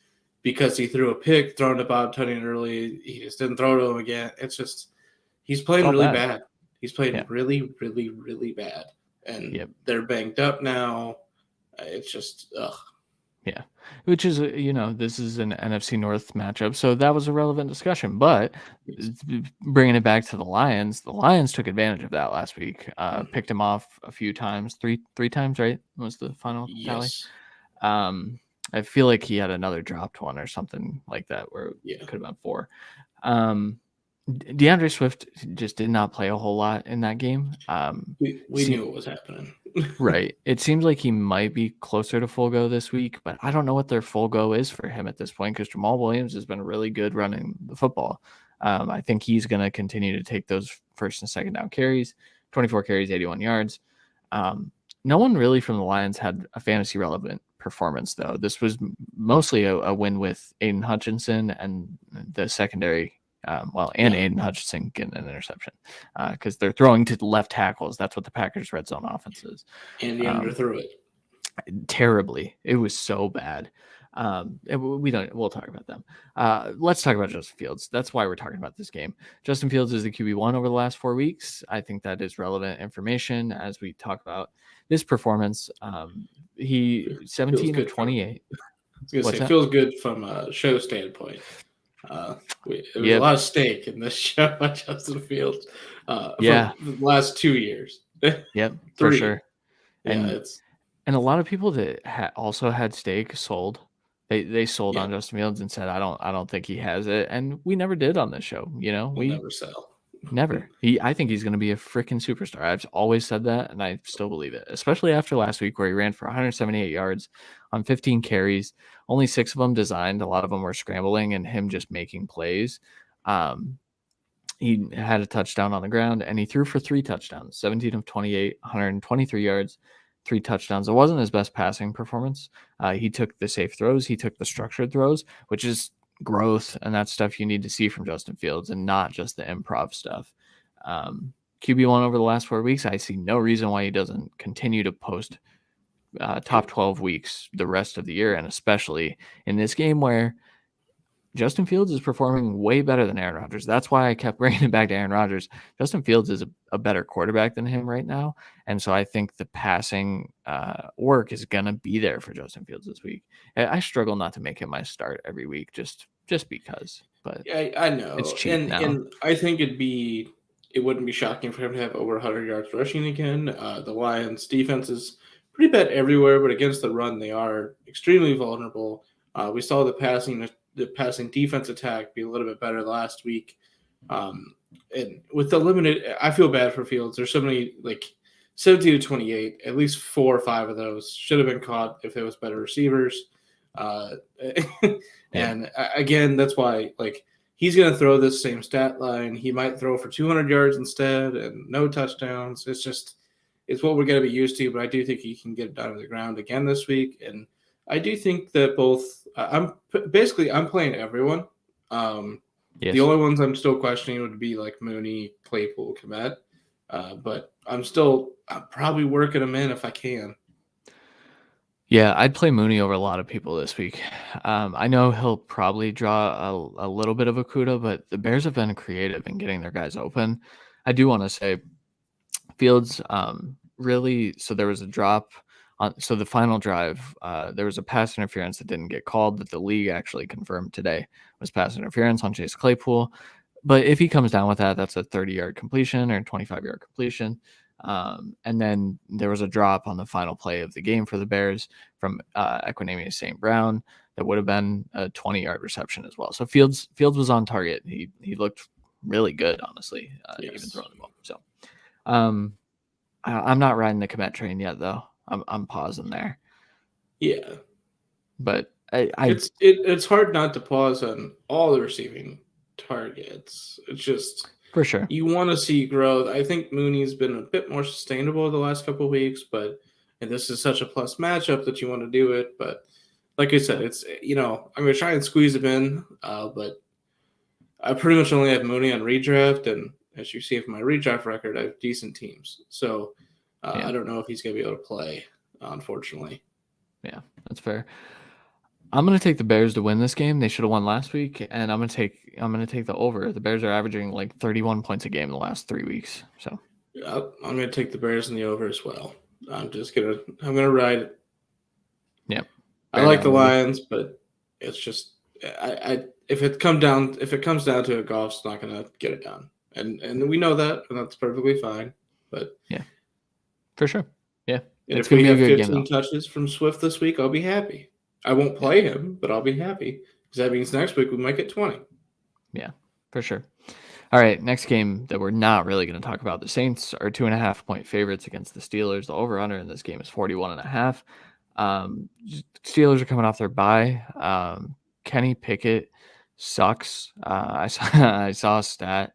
Speaker 3: because he threw a pick thrown to Bob Tunning early, he just didn't throw to him again. It's just he's playing really bad. He's playing really, really, really bad. And they're banged up now. It's just
Speaker 2: Yeah, which is, this is an NFC North matchup, so that was a relevant discussion. But bringing it back to the Lions took advantage of that last week. Picked him off a few times, three times, right? Was the final tally? I feel like he had another dropped one or something like that where it could have been 4. DeAndre Swift just did not play a whole lot in that game.
Speaker 3: We knew what was happening.
Speaker 2: Right. It seems like he might be closer to full go this week, but I don't know what their full go is for him at this point because Jamal Williams has been really good running the football. I think he's going to continue to take those first and second down carries, 24 carries, 81 yards. No one really from the Lions had a fantasy relevant performance, though. This was mostly a win with Aiden Hutchinson and the secondary. Aiden Hutchinson getting an interception because they're throwing to left tackles. That's what the Packers' red zone offense is.
Speaker 3: And he underthrew it
Speaker 2: terribly. It was so bad. We'll talk about them. Let's talk about Justin Fields. That's why we're talking about this game. Justin Fields is the QB1 over the last 4 weeks. I think that is relevant information as we talk about this performance. He 17 of 28.
Speaker 3: It feels good from a show standpoint. There was a lot of stake in this show by Justin Fields. The last 2 years.
Speaker 2: Yep, for sure.
Speaker 3: And
Speaker 2: a lot of people that also had stake sold. They sold on Justin Fields and said, I don't think he has it, and we never did on this show. We
Speaker 3: never sell.
Speaker 2: Never. I think he's going to be a freaking superstar. I've always said that, and I still believe it, especially after last week where he ran for 178 yards on 15 carries, only 6 of them designed. A lot of them were scrambling and him just making plays. He had a touchdown on the ground, and he threw for 3 touchdowns, 17 of 28, 123 yards, 3 touchdowns. It wasn't his best passing performance. He took the safe throws. He took the structured throws, which is growth, and that's stuff you need to see from Justin Fields and not just the improv stuff. QB1 over the last 4 weeks, I see no reason why he doesn't continue to post top 12 weeks the rest of the year, and especially in this game where Justin Fields is performing way better than Aaron Rodgers. That's why I kept bringing it back to Aaron Rodgers. Justin Fields is a better quarterback than him right now. And so I think the passing work is going to be there for Justin Fields this week. I struggle not to make him my start every week just because. But
Speaker 3: yeah, I know.
Speaker 2: it's cheap now.
Speaker 3: And I think it wouldn't be shocking for him to have over 100 yards rushing again. The Lions defense is pretty bad everywhere, but against the run, they are extremely vulnerable. We saw the passing defense attack be a little bit better last week. And with the limited, I feel bad for Fields. There's so many, like 17 to 28, at least 4 or 5 of those should have been caught if it was better receivers. And again, that's why, like, he's going to throw this same stat line. He might throw for 200 yards instead and no touchdowns. It's what we're going to be used to, but I do think he can get it down to the ground again this week. And I do think that I'm playing everyone.
Speaker 2: Yes.
Speaker 3: The only ones I'm still questioning would be like Mooney, Claypool, Kmet. But I'm probably working them in if I can.
Speaker 2: Yeah, I'd play Mooney over a lot of people this week. I know he'll probably draw a little bit of a CUDA, but the Bears have been creative in getting their guys open. I do want to say Fields really, so there was a drop so the final drive, there was a pass interference that didn't get called that the league actually confirmed today was pass interference on Chase Claypool. But if he comes down with that, that's a 30-yard completion or 25-yard completion. And then there was a drop on the final play of the game for the Bears from Equanimeous St. Brown that would have been a 20-yard reception as well. So Fields was on target. He looked really good, honestly, even throwing the ball. So I'm not riding the Kmet train yet, though. I'm pausing there.
Speaker 3: Yeah,
Speaker 2: but
Speaker 3: it's hard not to pause on all the receiving targets. It's just
Speaker 2: for sure
Speaker 3: you want to see growth. I think Mooney's been a bit more sustainable the last couple of weeks, and this is such a plus matchup that you want to do it. But like I said, it's I'm going to try and squeeze him in, but I pretty much only have Mooney on redraft, and as you see from my redraft record, I have decent teams. So I don't know if he's going to be able to play, unfortunately.
Speaker 2: Yeah, that's fair. I'm going to take the Bears to win this game. They should have won last week, and I'm going to take the over. The Bears are averaging like 31 points a game in the last 3 weeks. So
Speaker 3: I'm going to take the Bears in the over as well. I'm going to ride it.
Speaker 2: Yeah.
Speaker 3: I like the Lions, but it's just if it comes down to it, Goff's not going to get it done. And we know that, and that's perfectly fine. But
Speaker 2: yeah. For sure. Yeah.
Speaker 3: And if we have 15 touches from Swift this week, I'll be happy. I won't play him, but I'll be happy because that means next week we might get 20.
Speaker 2: Yeah, for sure. All right, next game that we're not really going to talk about. The Saints are 2.5-point favorites against the Steelers. The over/under in this game is 41.5. Steelers are coming off their bye. Kenny Pickett sucks. I saw a stat.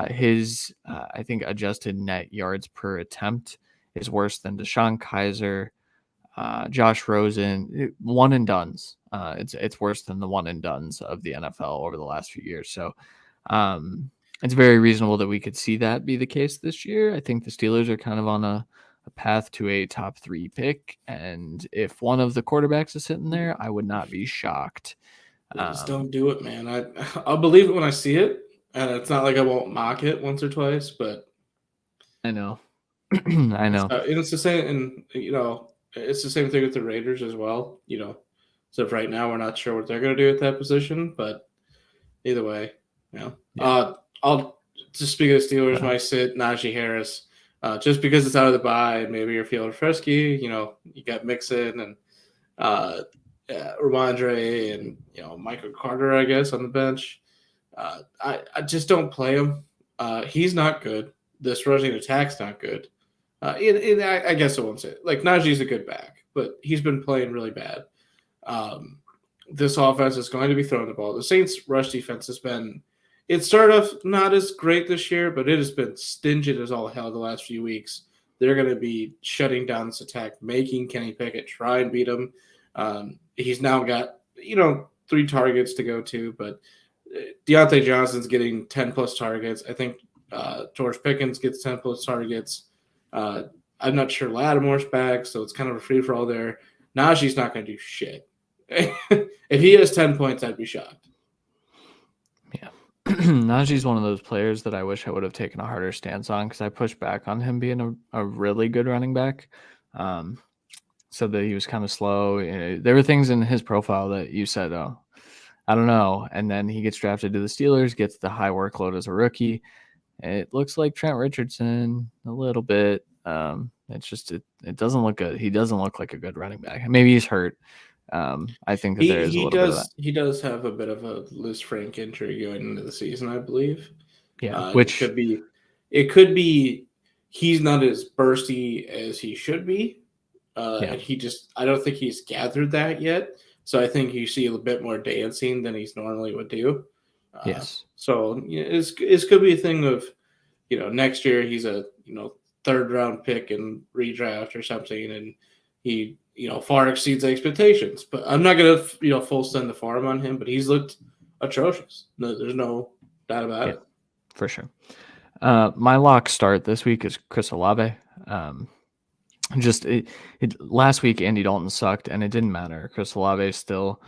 Speaker 2: His I think adjusted net yards per attempt is worse than DeShone Kizer, Josh Rosen, one and dones. It's worse than the one and dones of the NFL over the last few years. So it's very reasonable that we could see that be the case this year. I think the Steelers are kind of on a path to a top 3 pick. And if one of the quarterbacks is sitting there, I would not be shocked.
Speaker 3: Just don't do it, man. I'll believe it when I see it. And it's not like I won't mock it once or twice, but
Speaker 2: I know. I know.
Speaker 3: And it's the same, and it's the same thing with the Raiders as well. So right now we're not sure what they're going to do at that position, but either way, I'll just speak of the Steelers. My sit Najee Harris, just because it's out of the bye, and maybe you're feeling frisky. You got Mixon and Ramondre and Michael Carter, I guess, on the bench. I just don't play him. He's not good. This rushing attack's not good. I guess I won't say it. Like, Najee's a good back, but he's been playing really bad. This offense is going to be throwing the ball. The Saints' rush defense has been – it started off not as great this year, but it has been stingent as all hell the last few weeks. They're going to be shutting down this attack, making Kenny Pickett try and beat him. He's now got, 3 targets to go to, but Deontay Johnson's getting 10-plus targets. I think George Pickens gets 10-plus targets. I'm not sure Lattimore's back, so it's kind of a free-for-all there. Najee's not going to do shit. If he has 10 points, I'd be shocked.
Speaker 2: Najee's one of those players that I wish I would have taken a harder stance on because I pushed back on him being a really good running back. Said that he was kind of slow. There were things in his profile that you said, oh, I don't know. And then he gets drafted to the Steelers, gets the high workload as a rookie. It looks like Trent Richardson a little bit. It's just it doesn't look good. He doesn't look like a good running back. Maybe he's hurt. I think that there is a little bit of that.
Speaker 3: He does have a bit of a loose frank injury going into the season, I believe.
Speaker 2: Yeah,
Speaker 3: which it could be he's not as bursty as he should be. And I don't think he's gathered that yet. So I think you see a bit more dancing than he's normally would do.
Speaker 2: Yes.
Speaker 3: So it's could be a thing of, next year he's a, third round pick and redraft or something. And he, far exceeds expectations, but I'm not going to, full send the farm on him, but he's looked atrocious. No, there's no doubt about it.
Speaker 2: For sure. My lock start this week is Chris Olave. Last week Andy Dalton sucked and it didn't matter. Chris Olave still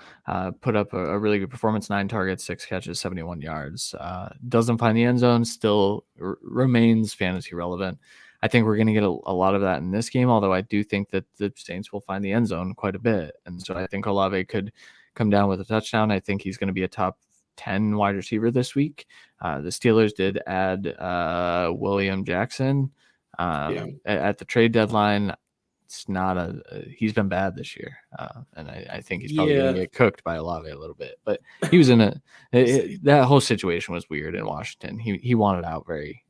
Speaker 2: put up a really good performance, 9 targets, 6 catches, 71 yards. Doesn't find the end zone, still remains fantasy relevant. I think we're going to get a lot of that in this game, although I do think that the Saints will find the end zone quite a bit. And so I think Olave could come down with a touchdown. I think he's going to be a top 10 wide receiver this week. The Steelers did add William Jackson at the trade deadline. It's not he's been bad this year. And I think he's probably going to get cooked by Olave a little bit, but he was in that whole situation was weird in Washington. He wanted out very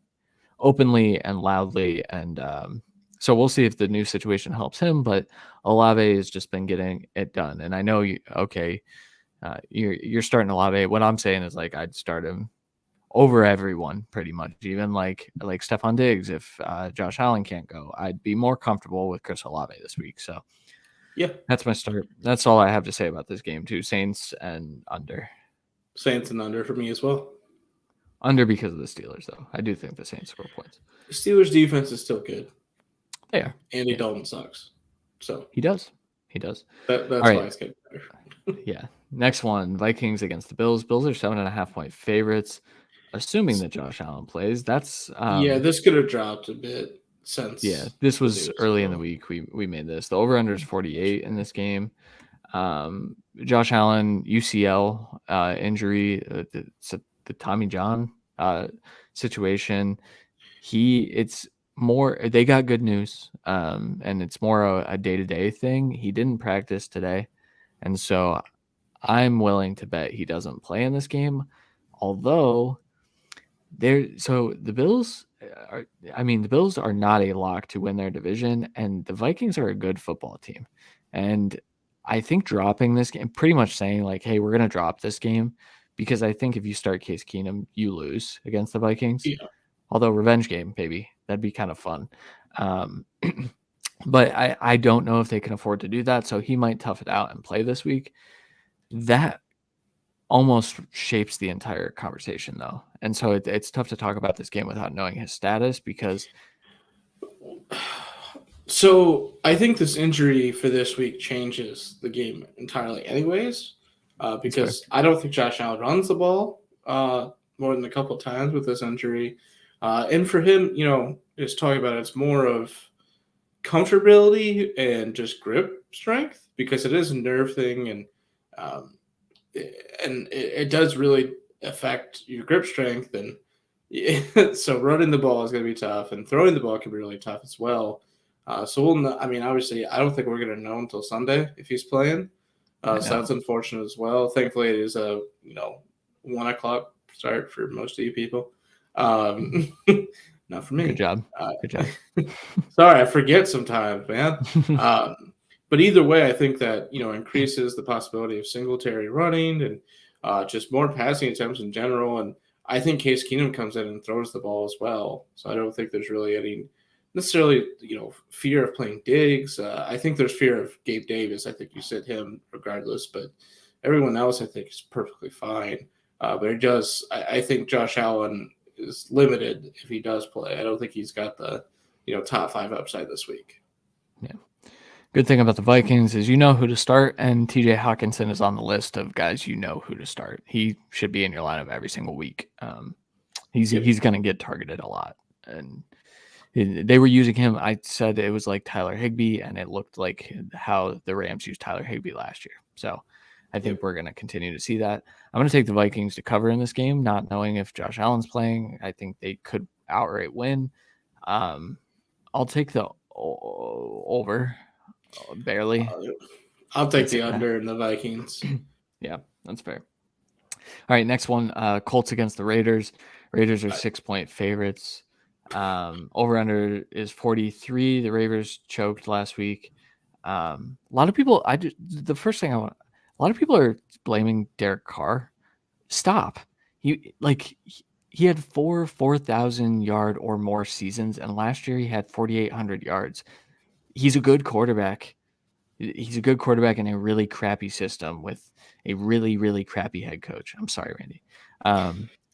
Speaker 2: openly and loudly. And so we'll see if the new situation helps him, but Olave has just been getting it done. And I know you're starting Olave. What I'm saying is like, I'd start him over everyone pretty much, even like Stephon Diggs. If Josh Allen can't go, I'd be more comfortable with Chris Olave this week. So
Speaker 3: yeah,
Speaker 2: that's my start. That's all I have to say about this game too. Saints and under
Speaker 3: for me as well.
Speaker 2: Under because of the Steelers, though. I do think the Saints score points.
Speaker 3: The Steelers' defense is still good.
Speaker 2: They are.
Speaker 3: Andy Dalton sucks. So
Speaker 2: he does.
Speaker 3: That's why it's getting better.
Speaker 2: Yeah. Next one, Vikings against the Bills. Bills are 7.5-point favorites, assuming that Josh Allen plays. That's
Speaker 3: this could have dropped a bit since.
Speaker 2: Yeah, this was early in the week. We made this. The over/under is 48 in this game. Josh Allen UCL injury. The Tommy John situation. It's more, they got good news, and it's more a day-to-day thing. He didn't practice today, and so I'm willing to bet he doesn't play in this game. Although the Bills are not a lock to win their division, and the Vikings are a good football team. And I think dropping this game, pretty much saying like, hey, we're going to drop this game, because I think if you start Case Keenum, you lose against the Vikings.
Speaker 3: Yeah.
Speaker 2: Although revenge game, baby, that'd be kind of fun. But I don't know if they can afford to do that. So he might tough it out and play this week. That almost shapes the entire conversation, though. And so it's tough to talk about this game without knowing his status, because.
Speaker 3: So I think this injury for this week changes the game entirely anyways, because I don't think Josh Allen runs the ball more than a couple of times with this injury. And for him, just talking about it's more of comfortability and just grip strength, because it is a nerve thing, and it does really affect your grip strength. And so running the ball is going to be tough, and throwing the ball can be really tough as well. So obviously, I don't think we're going to know until Sunday if he's playing. So that's unfortunate as well. Thankfully, it is a 1:00 start for most of you people. Not for me.
Speaker 2: Good job.
Speaker 3: Sorry, I forget sometimes, man. But either way, I think that increases the possibility of Singletary running and just more passing attempts in general. And I think Case Keenum comes in and throws the ball as well. So I don't think there's really any necessarily fear of playing Diggs. I think there's fear of Gabe Davis. I think you sit him regardless, but everyone else I think is perfectly fine. But I think Josh Allen is limited if he does play. I don't think he's got the top 5 upside this week.
Speaker 2: Yeah. Good thing about the Vikings is you know who to start, and TJ Hawkinson is on the list of guys you know who to start. He should be in your lineup every single week. He's going to get targeted a lot, and they were using him. I said it was like Tyler Higbee, and it looked like how the Rams used Tyler Higbee last year. So I think we're going to continue to see that. I'm going to take the Vikings to cover in this game, not knowing if Josh Allen's playing. I think they could outright win. I'll take the over, barely.
Speaker 3: I'll take the under in the Vikings.
Speaker 2: Yeah, that's fair. All right, next one, Colts against the Raiders. Raiders are 6-point favorites. Over under is 43. The Raiders choked last week. A lot of people, the first thing I want, a lot of people are blaming Derek Carr. Stop. He had 4,000 yard or more seasons, and last year he had 4,800 yards. He's a good quarterback. He's a good quarterback in a really crappy system with a really, really crappy head coach. I'm sorry, Randy.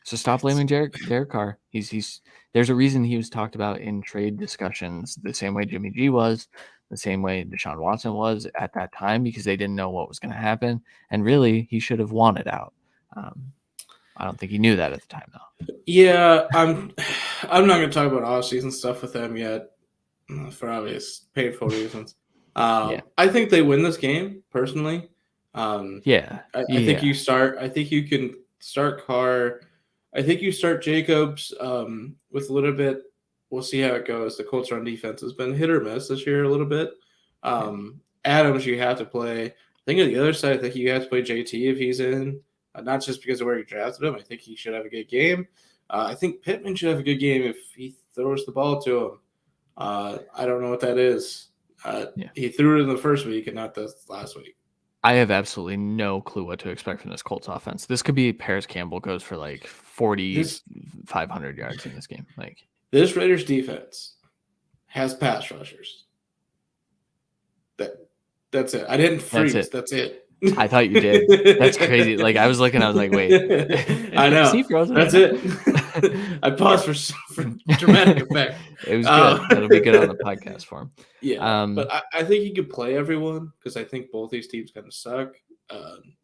Speaker 2: So stop blaming Derek Carr. There's a reason he was talked about in trade discussions the same way Jimmy G was, the same way Deshaun Watson was at that time, because they didn't know what was going to happen. And really, he should have wanted out. I don't think he knew that at the time, though.
Speaker 3: Yeah, I'm not going to talk about off-season stuff with them yet, for obvious painful reasons. I think they win this game personally. I think you start. I think you can start Carr. I think you start Jacobs with a little bit. We'll see how it goes. The Colts run defense has been hit or miss this year a little bit. Adams, you have to play. I think on the other side, I think you have to play JT if he's in. Not just because of where you drafted him. I think he should have a good game. I think Pittman should have a good game if he throws the ball to him. I don't know what that is. He threw it in the first week and not the last week.
Speaker 2: I have absolutely no clue what to expect from this Colts offense. This could be Paris Campbell goes for like 500 yards in this game. Like,
Speaker 3: this Raiders defense has pass rushers. That's it. I didn't freeze. That's it.
Speaker 2: I thought you did. That's crazy. Like, I was looking, I was like, wait.
Speaker 3: I know. That's it. I paused for dramatic effect.
Speaker 2: It was good. That'll be good on the podcast for him.
Speaker 3: Yeah. But I think he could play everyone because I think both these teams kind of suck.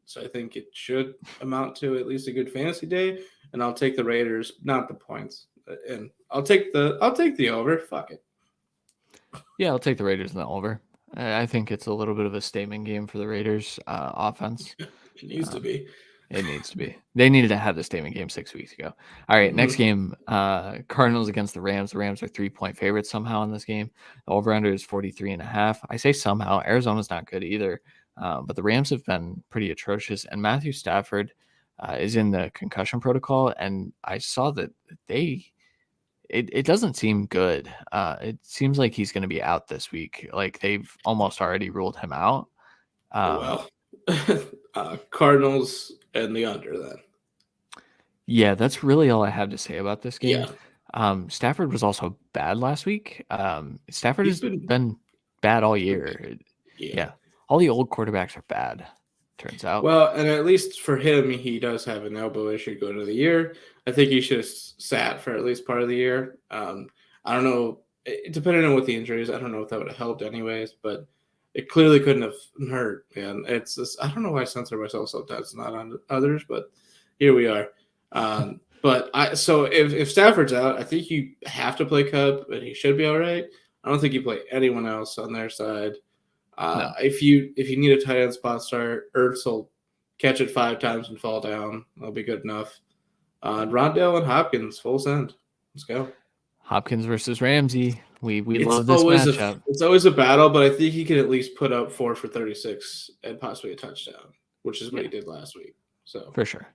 Speaker 3: So I think it should amount to at least a good fantasy day. And I'll take the Raiders, not the points. And I'll take the over. Fuck it.
Speaker 2: Yeah, I'll take the Raiders in the over. I think it's a little bit of a statement game for the Raiders offense.
Speaker 3: It needs to be.
Speaker 2: It needs to be. They needed to have the statement game 6 weeks ago. All right, next game, Cardinals against the Rams. The Rams are 3-point favorites somehow in this game. The over-under is 43.5. I say somehow. Arizona's not good either, but the Rams have been pretty atrocious. And Matthew Stafford is in the concussion protocol, and I saw that it doesn't seem good. It seems like he's going to be out this week. Like, they've almost already ruled him out.
Speaker 3: Cardinals and the under then.
Speaker 2: Yeah, that's really all I have to say about this game. Yeah. Stafford was also bad last week. Stafford has been bad all year. Yeah. All the old quarterbacks are bad, turns out.
Speaker 3: Well, and at least for him, he does have an elbow issue going into the year. I think he should have sat for at least part of the year. I don't know. Depending on what the injury is, I don't know if that would have helped anyways, but it clearly couldn't have hurt. And it's just, I don't know why I censor myself sometimes, not on others, but here we are. So if Stafford's out, I think you have to play Cup, and he should be all right. I don't think you play anyone else on their side. No. If you need a tight end spot start, Ertz will catch it 5 times and fall down. That'll be good enough. Rondale and Hopkins, full send. Let's go.
Speaker 2: Hopkins versus Ramsey. We love this matchup.
Speaker 3: It's always a battle, but I think he can at least put up 4 for 36 and possibly a touchdown, which is what he did last week. So
Speaker 2: for sure.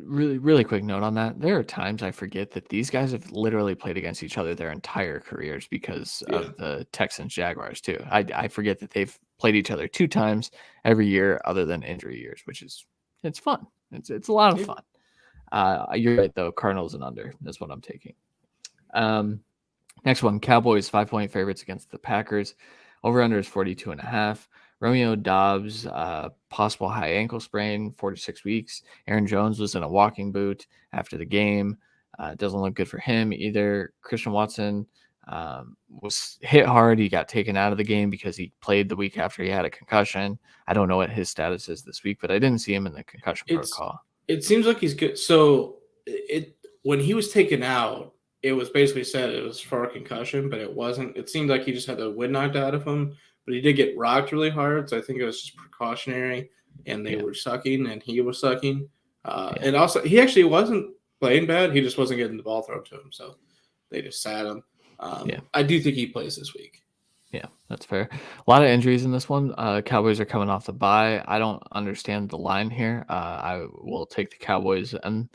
Speaker 2: Really, really quick note on that. There are times I forget that these guys have literally played against each other their entire careers because of the Texans Jaguars too. I forget that they've played each other 2 times every year other than injury years, which it's fun. It's a lot of fun. You're right though. Cardinals and under is what I'm taking. Next one, Cowboys 5-point favorites against the Packers. Over under is 42.5. Romeo Dobbs, possible high ankle sprain, 4 to 6 weeks. Aaron Jones was in a walking boot after the game. It doesn't look good for him either. Christian Watson was hit hard. He got taken out of the game because he played the week after he had a concussion. I don't know what his status is this week, but I didn't see him in the concussion
Speaker 3: It's
Speaker 2: protocol.
Speaker 3: it seems like he's good. So it when he was taken out, it was basically said it was for a concussion, but it wasn't. It seemed like he just had the wind knocked out of him, but he did get rocked really hard. So I think it was just precautionary, and they were sucking, and he was sucking. And also, he actually wasn't playing bad. He just wasn't getting the ball thrown to him, so they just sat him. I do think he plays this week.
Speaker 2: Yeah, that's fair. A lot of injuries in this one. Cowboys are coming off the bye. I don't understand the line here. I will take the Cowboys, and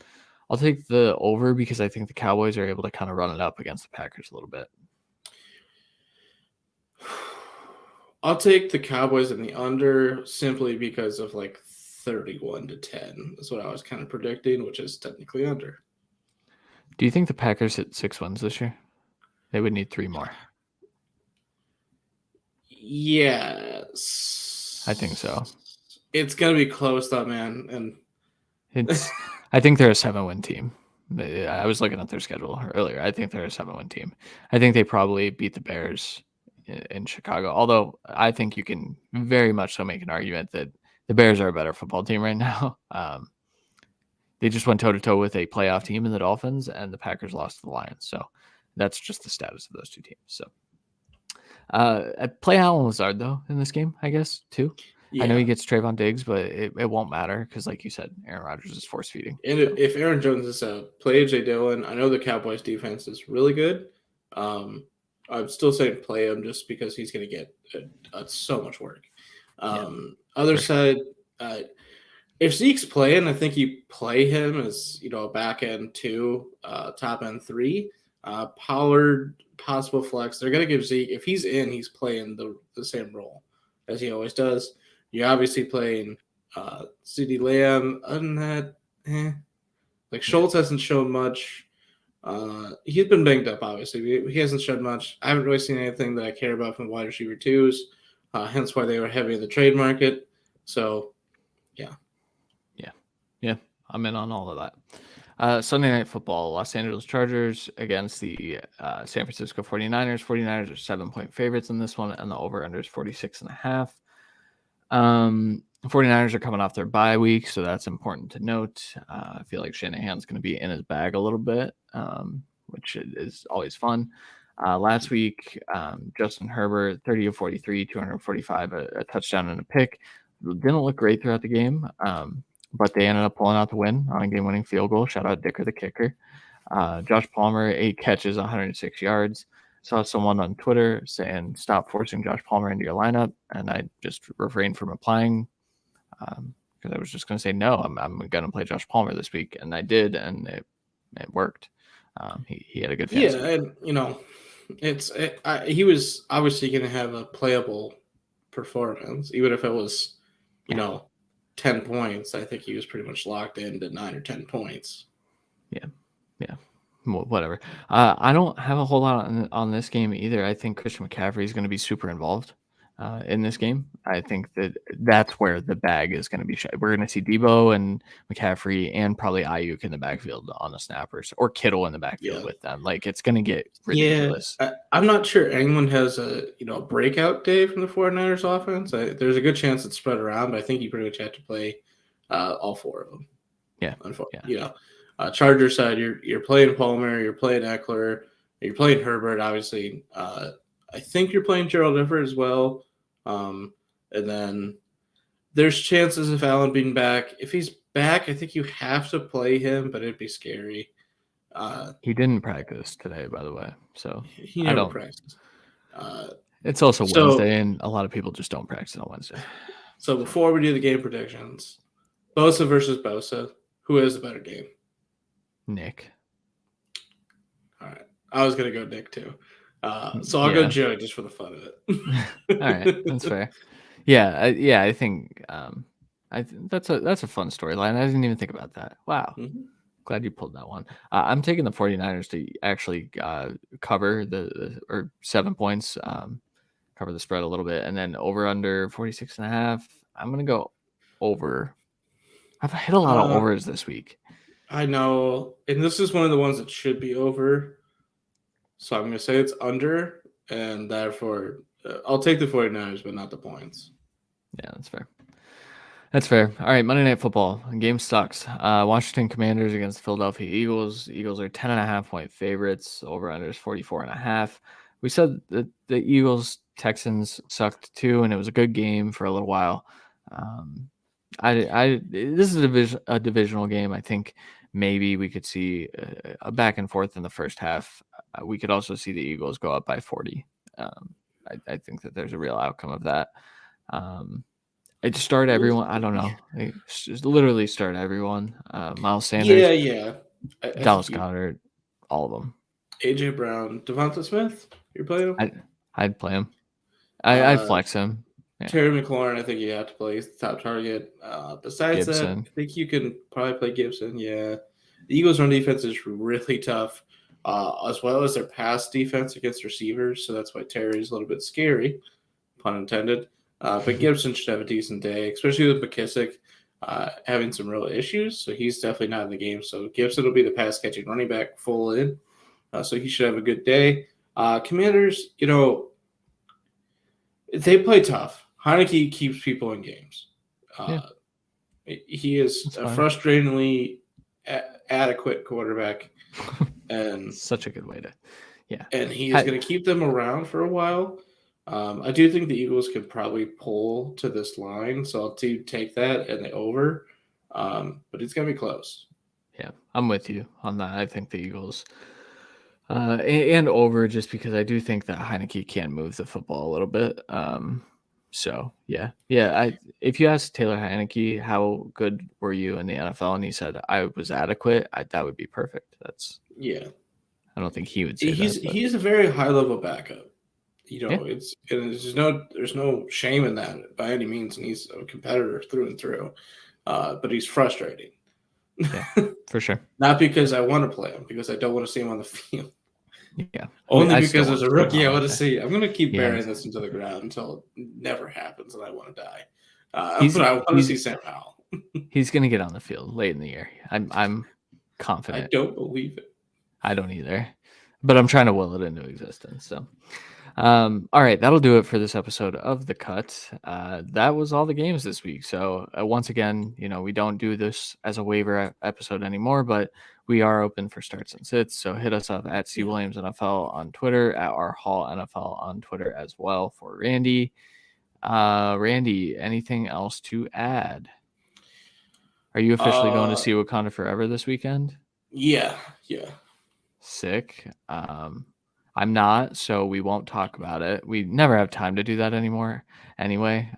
Speaker 2: I'll take the over because I think the Cowboys are able to kind of run it up against the Packers a little bit.
Speaker 3: I'll take the Cowboys in the under simply because of like 31-10. That's what I was kind of predicting, which is technically under.
Speaker 2: Do you think the Packers hit 6 wins this year? They would need 3 more.
Speaker 3: Yes.
Speaker 2: I think so.
Speaker 3: It's going to be close though, man. And
Speaker 2: it's I think they're a 7-win team. I was looking at their schedule earlier. I think they're a 7-win team. I think they probably beat the Bears in Chicago, although I think you can very much so make an argument that the Bears are a better football team right now. They just went toe-to-toe with a playoff team in the Dolphins, and the Packers lost to the Lions. So that's just the status of those two teams. So play Allen Lazard, though, in this game, I guess, too. Yeah. I know he gets Trayvon Diggs, but it won't matter because, like you said, Aaron Rodgers is force-feeding.
Speaker 3: And if Aaron Jones is out, play A.J. Dillon. I know the Cowboys' defense is really good. I'm still saying play him just because he's going to get so much work. Other side, if Zeke's playing, I think you play him as a back end 2, top end 3. Pollard, possible flex. They're going to give Zeke, if he's in, he's playing the same role as he always does. You're obviously playing CeeDee Lamb. Other than that, like Schultz hasn't shown much. He's been banged up, obviously. He hasn't shown much. I haven't really seen anything that I care about from wide receiver 2s, hence why they were heavy in the trade market. So, yeah.
Speaker 2: I'm in on all of that. Sunday Night Football, Los Angeles Chargers against the San Francisco 49ers. 49ers are 7-point favorites in this one, and the over-under is 46.5. 49ers are coming off their bye week, so that's important to note. I feel like Shanahan's going to be in his bag a little bit, which is always fun. Last week, Justin Herbert, 30 of 43, 245, a touchdown and a pick. Didn't look great throughout the game, but they ended up pulling out the win on a game-winning field goal. Shout out Dicker, the kicker. Josh Palmer, 8 catches, 106 yards. Saw someone on Twitter saying, stop forcing Josh Palmer into your lineup. And I just refrained from applying because I was just going to say, no, I'm going to play Josh Palmer this week. And I did, and it worked. He had a good fantasy.
Speaker 3: Yeah, and, he was obviously going to have a playable performance, even if it was, 10 points. I think he was pretty much locked into 9 or 10 points.
Speaker 2: Yeah. Whatever. I don't have a whole lot on this game either. I think Christian McCaffrey is going to be super involved in this game. I think that's where the bag is going to be. We're going to see Debo and McCaffrey and probably Ayuk in the backfield on the snappers, or Kittle in the backfield with them. Like, it's going to get ridiculous.
Speaker 3: Yeah, I'm not sure anyone has a breakout day from the 49ers offense. There's a good chance it's spread around, but I think you pretty much have to play all 4 of them.
Speaker 2: Yeah.
Speaker 3: Charger side, you're playing Palmer, you're playing Eckler, you're playing Herbert, obviously. I think you're playing Gerald Everett as well. And then there's chances of Allen being back. If he's back, I think you have to play him, but it'd be scary.
Speaker 2: He didn't practice today, by the way. So
Speaker 3: he never practiced.
Speaker 2: It's also Wednesday, and a lot of people just don't practice on Wednesday.
Speaker 3: So before we do the game predictions, Bosa versus Bosa, who has the better game?
Speaker 2: Nick.
Speaker 3: All right. I was going to go Nick too. So I'll go Joe just for the fun of
Speaker 2: it. All right. That's fair. Yeah. I think that's a fun storyline. I didn't even think about that. Wow. Mm-hmm. Glad you pulled that one. I'm taking the 49ers to actually cover or 7 points, cover the spread a little bit, and then over under 46.5. I'm going to go over. I've hit a lot of overs this week.
Speaker 3: I know, and this is one of the ones that should be over. So I'm going to say it's under, and therefore I'll take the 49ers, but not the points.
Speaker 2: Yeah, that's fair. That's fair. All right, Monday Night Football. Game sucks. Washington Commanders against the Philadelphia Eagles. Eagles are 10.5-point favorites. Over-under is 44.5. We said that the Eagles-Texans sucked too, and it was a good game for a little while. This is a divisional game. I think maybe we could see a back and forth in the first half. We could also see the Eagles go up by 40. I think that there's a real outcome of that. I'd start everyone. I don't know. Just literally start everyone. Miles Sanders,
Speaker 3: Yeah.
Speaker 2: Dallas Goedert, all of them.
Speaker 3: AJ Brown, Devonta Smith, you're playing him?
Speaker 2: I'd play him. I'd flex him. Yeah.
Speaker 3: Terry McLaurin, I think you have to play. He's the top target. Besides
Speaker 2: Gibson.
Speaker 3: that, I think you can probably play Gibson. Yeah. The Eagles' run defense is really tough, as well as their pass defense against receivers. So that's why Terry's a little bit scary, pun intended. But Gibson should have a decent day, especially with McKissick having some real issues. So he's definitely not in the game. So Gibson will be the pass catching running back full in. So he should have a good day. Commanders, they play tough. Heineke keeps people in games. He is a frustratingly adequate quarterback. And
Speaker 2: such a good way to, yeah.
Speaker 3: And he is going to keep them around for a while. I do think the Eagles can probably pull to this line, so I'll take that and the over. But it's going to be close.
Speaker 2: Yeah, I'm with you on that. I think the Eagles and over, just because I do think that Heineke can move the football a little bit. So yeah. If you asked Taylor Heineke how good were you in the NFL, and he said I was adequate, that would be perfect. I don't think he would say
Speaker 3: he's a very high level backup. There's no shame in that by any means, and he's a competitor through and through. But he's frustrating.
Speaker 2: Yeah, for sure.
Speaker 3: Not because I want to play him, because I don't want to see him on the field.
Speaker 2: Yeah.
Speaker 3: Only because as a rookie, I want to see. I'm going to keep burying this into the ground until it never happens and I want to die. But I want to see Sam Howell.
Speaker 2: He's going to get on the field late in the year. I'm confident.
Speaker 3: I don't believe it.
Speaker 2: I don't either. But I'm trying to will it into existence. So, all right, that'll do it for this episode of The Cut. That was all the games this week. So once again, we don't do this as a waiver episode anymore, but we are open for starts and sits. So hit us up at C Williams NFL on Twitter, at our Hall NFL on Twitter as well for Randy. Randy, anything else to add? Are you officially going to see Wakanda Forever this weekend?
Speaker 3: Yeah.
Speaker 2: Sick. I'm not, so we won't talk about it. We never have time to do that anymore anyway.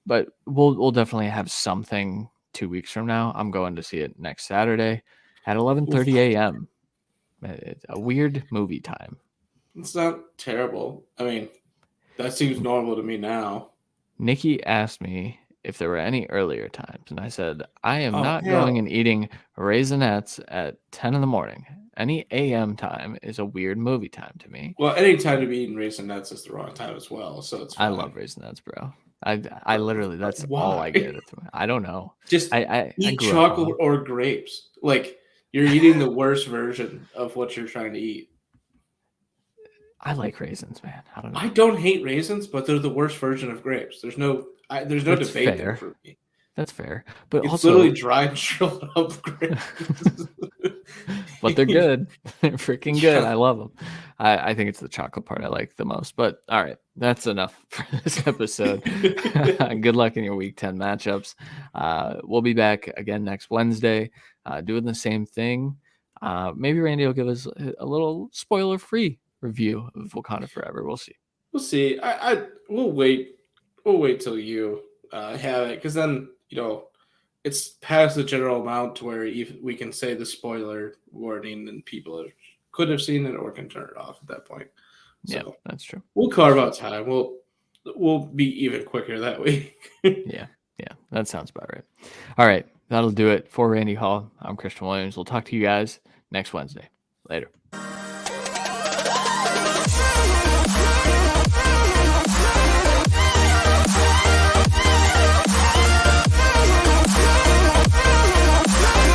Speaker 2: But we'll definitely have something 2 weeks from now. I'm going to see it next Saturday at 11:30 a.m. It's a weird movie time.
Speaker 3: It's not terrible. I mean, that seems normal to me now.
Speaker 2: Nikki asked me if there were any earlier times, and I said, I am not going and eating Raisinets at 10 in the morning. Any AM time is a weird movie time to me.
Speaker 3: Well, any time to be eating Raisinets is the wrong time as well, so it's fine.
Speaker 2: I love Raisinets, bro. I literally, that's all I get. I don't know.
Speaker 3: Just eat chocolate or grapes. Like, you're eating the worst version of what you're trying to eat.
Speaker 2: I like raisins, man. I don't know.
Speaker 3: I don't hate raisins, but they're the worst version of grapes. There's no debate there for me.
Speaker 2: That's fair. But
Speaker 3: it's
Speaker 2: also
Speaker 3: literally dried, shriveled up grapes.
Speaker 2: But they're good. They're freaking good. I love them. I think it's the chocolate part I like the most. But all right, that's enough for this episode. Good luck in your week 10 matchups. We'll be back again next Wednesday doing the same thing. Maybe Randy will give us a little spoiler-free review of Wakanda Forever. We'll see.
Speaker 3: We'll wait. We'll wait till you have it, because then it's past the general amount to where we can say the spoiler warning and people could have seen it or can turn it off at that point. So
Speaker 2: yeah, that's true.
Speaker 3: We'll carve out time. We'll be even quicker that week.
Speaker 2: Yeah, that sounds about right. All right, that'll do it for Randy Hall. I'm Christian Williams. We'll talk to you guys next Wednesday. Later.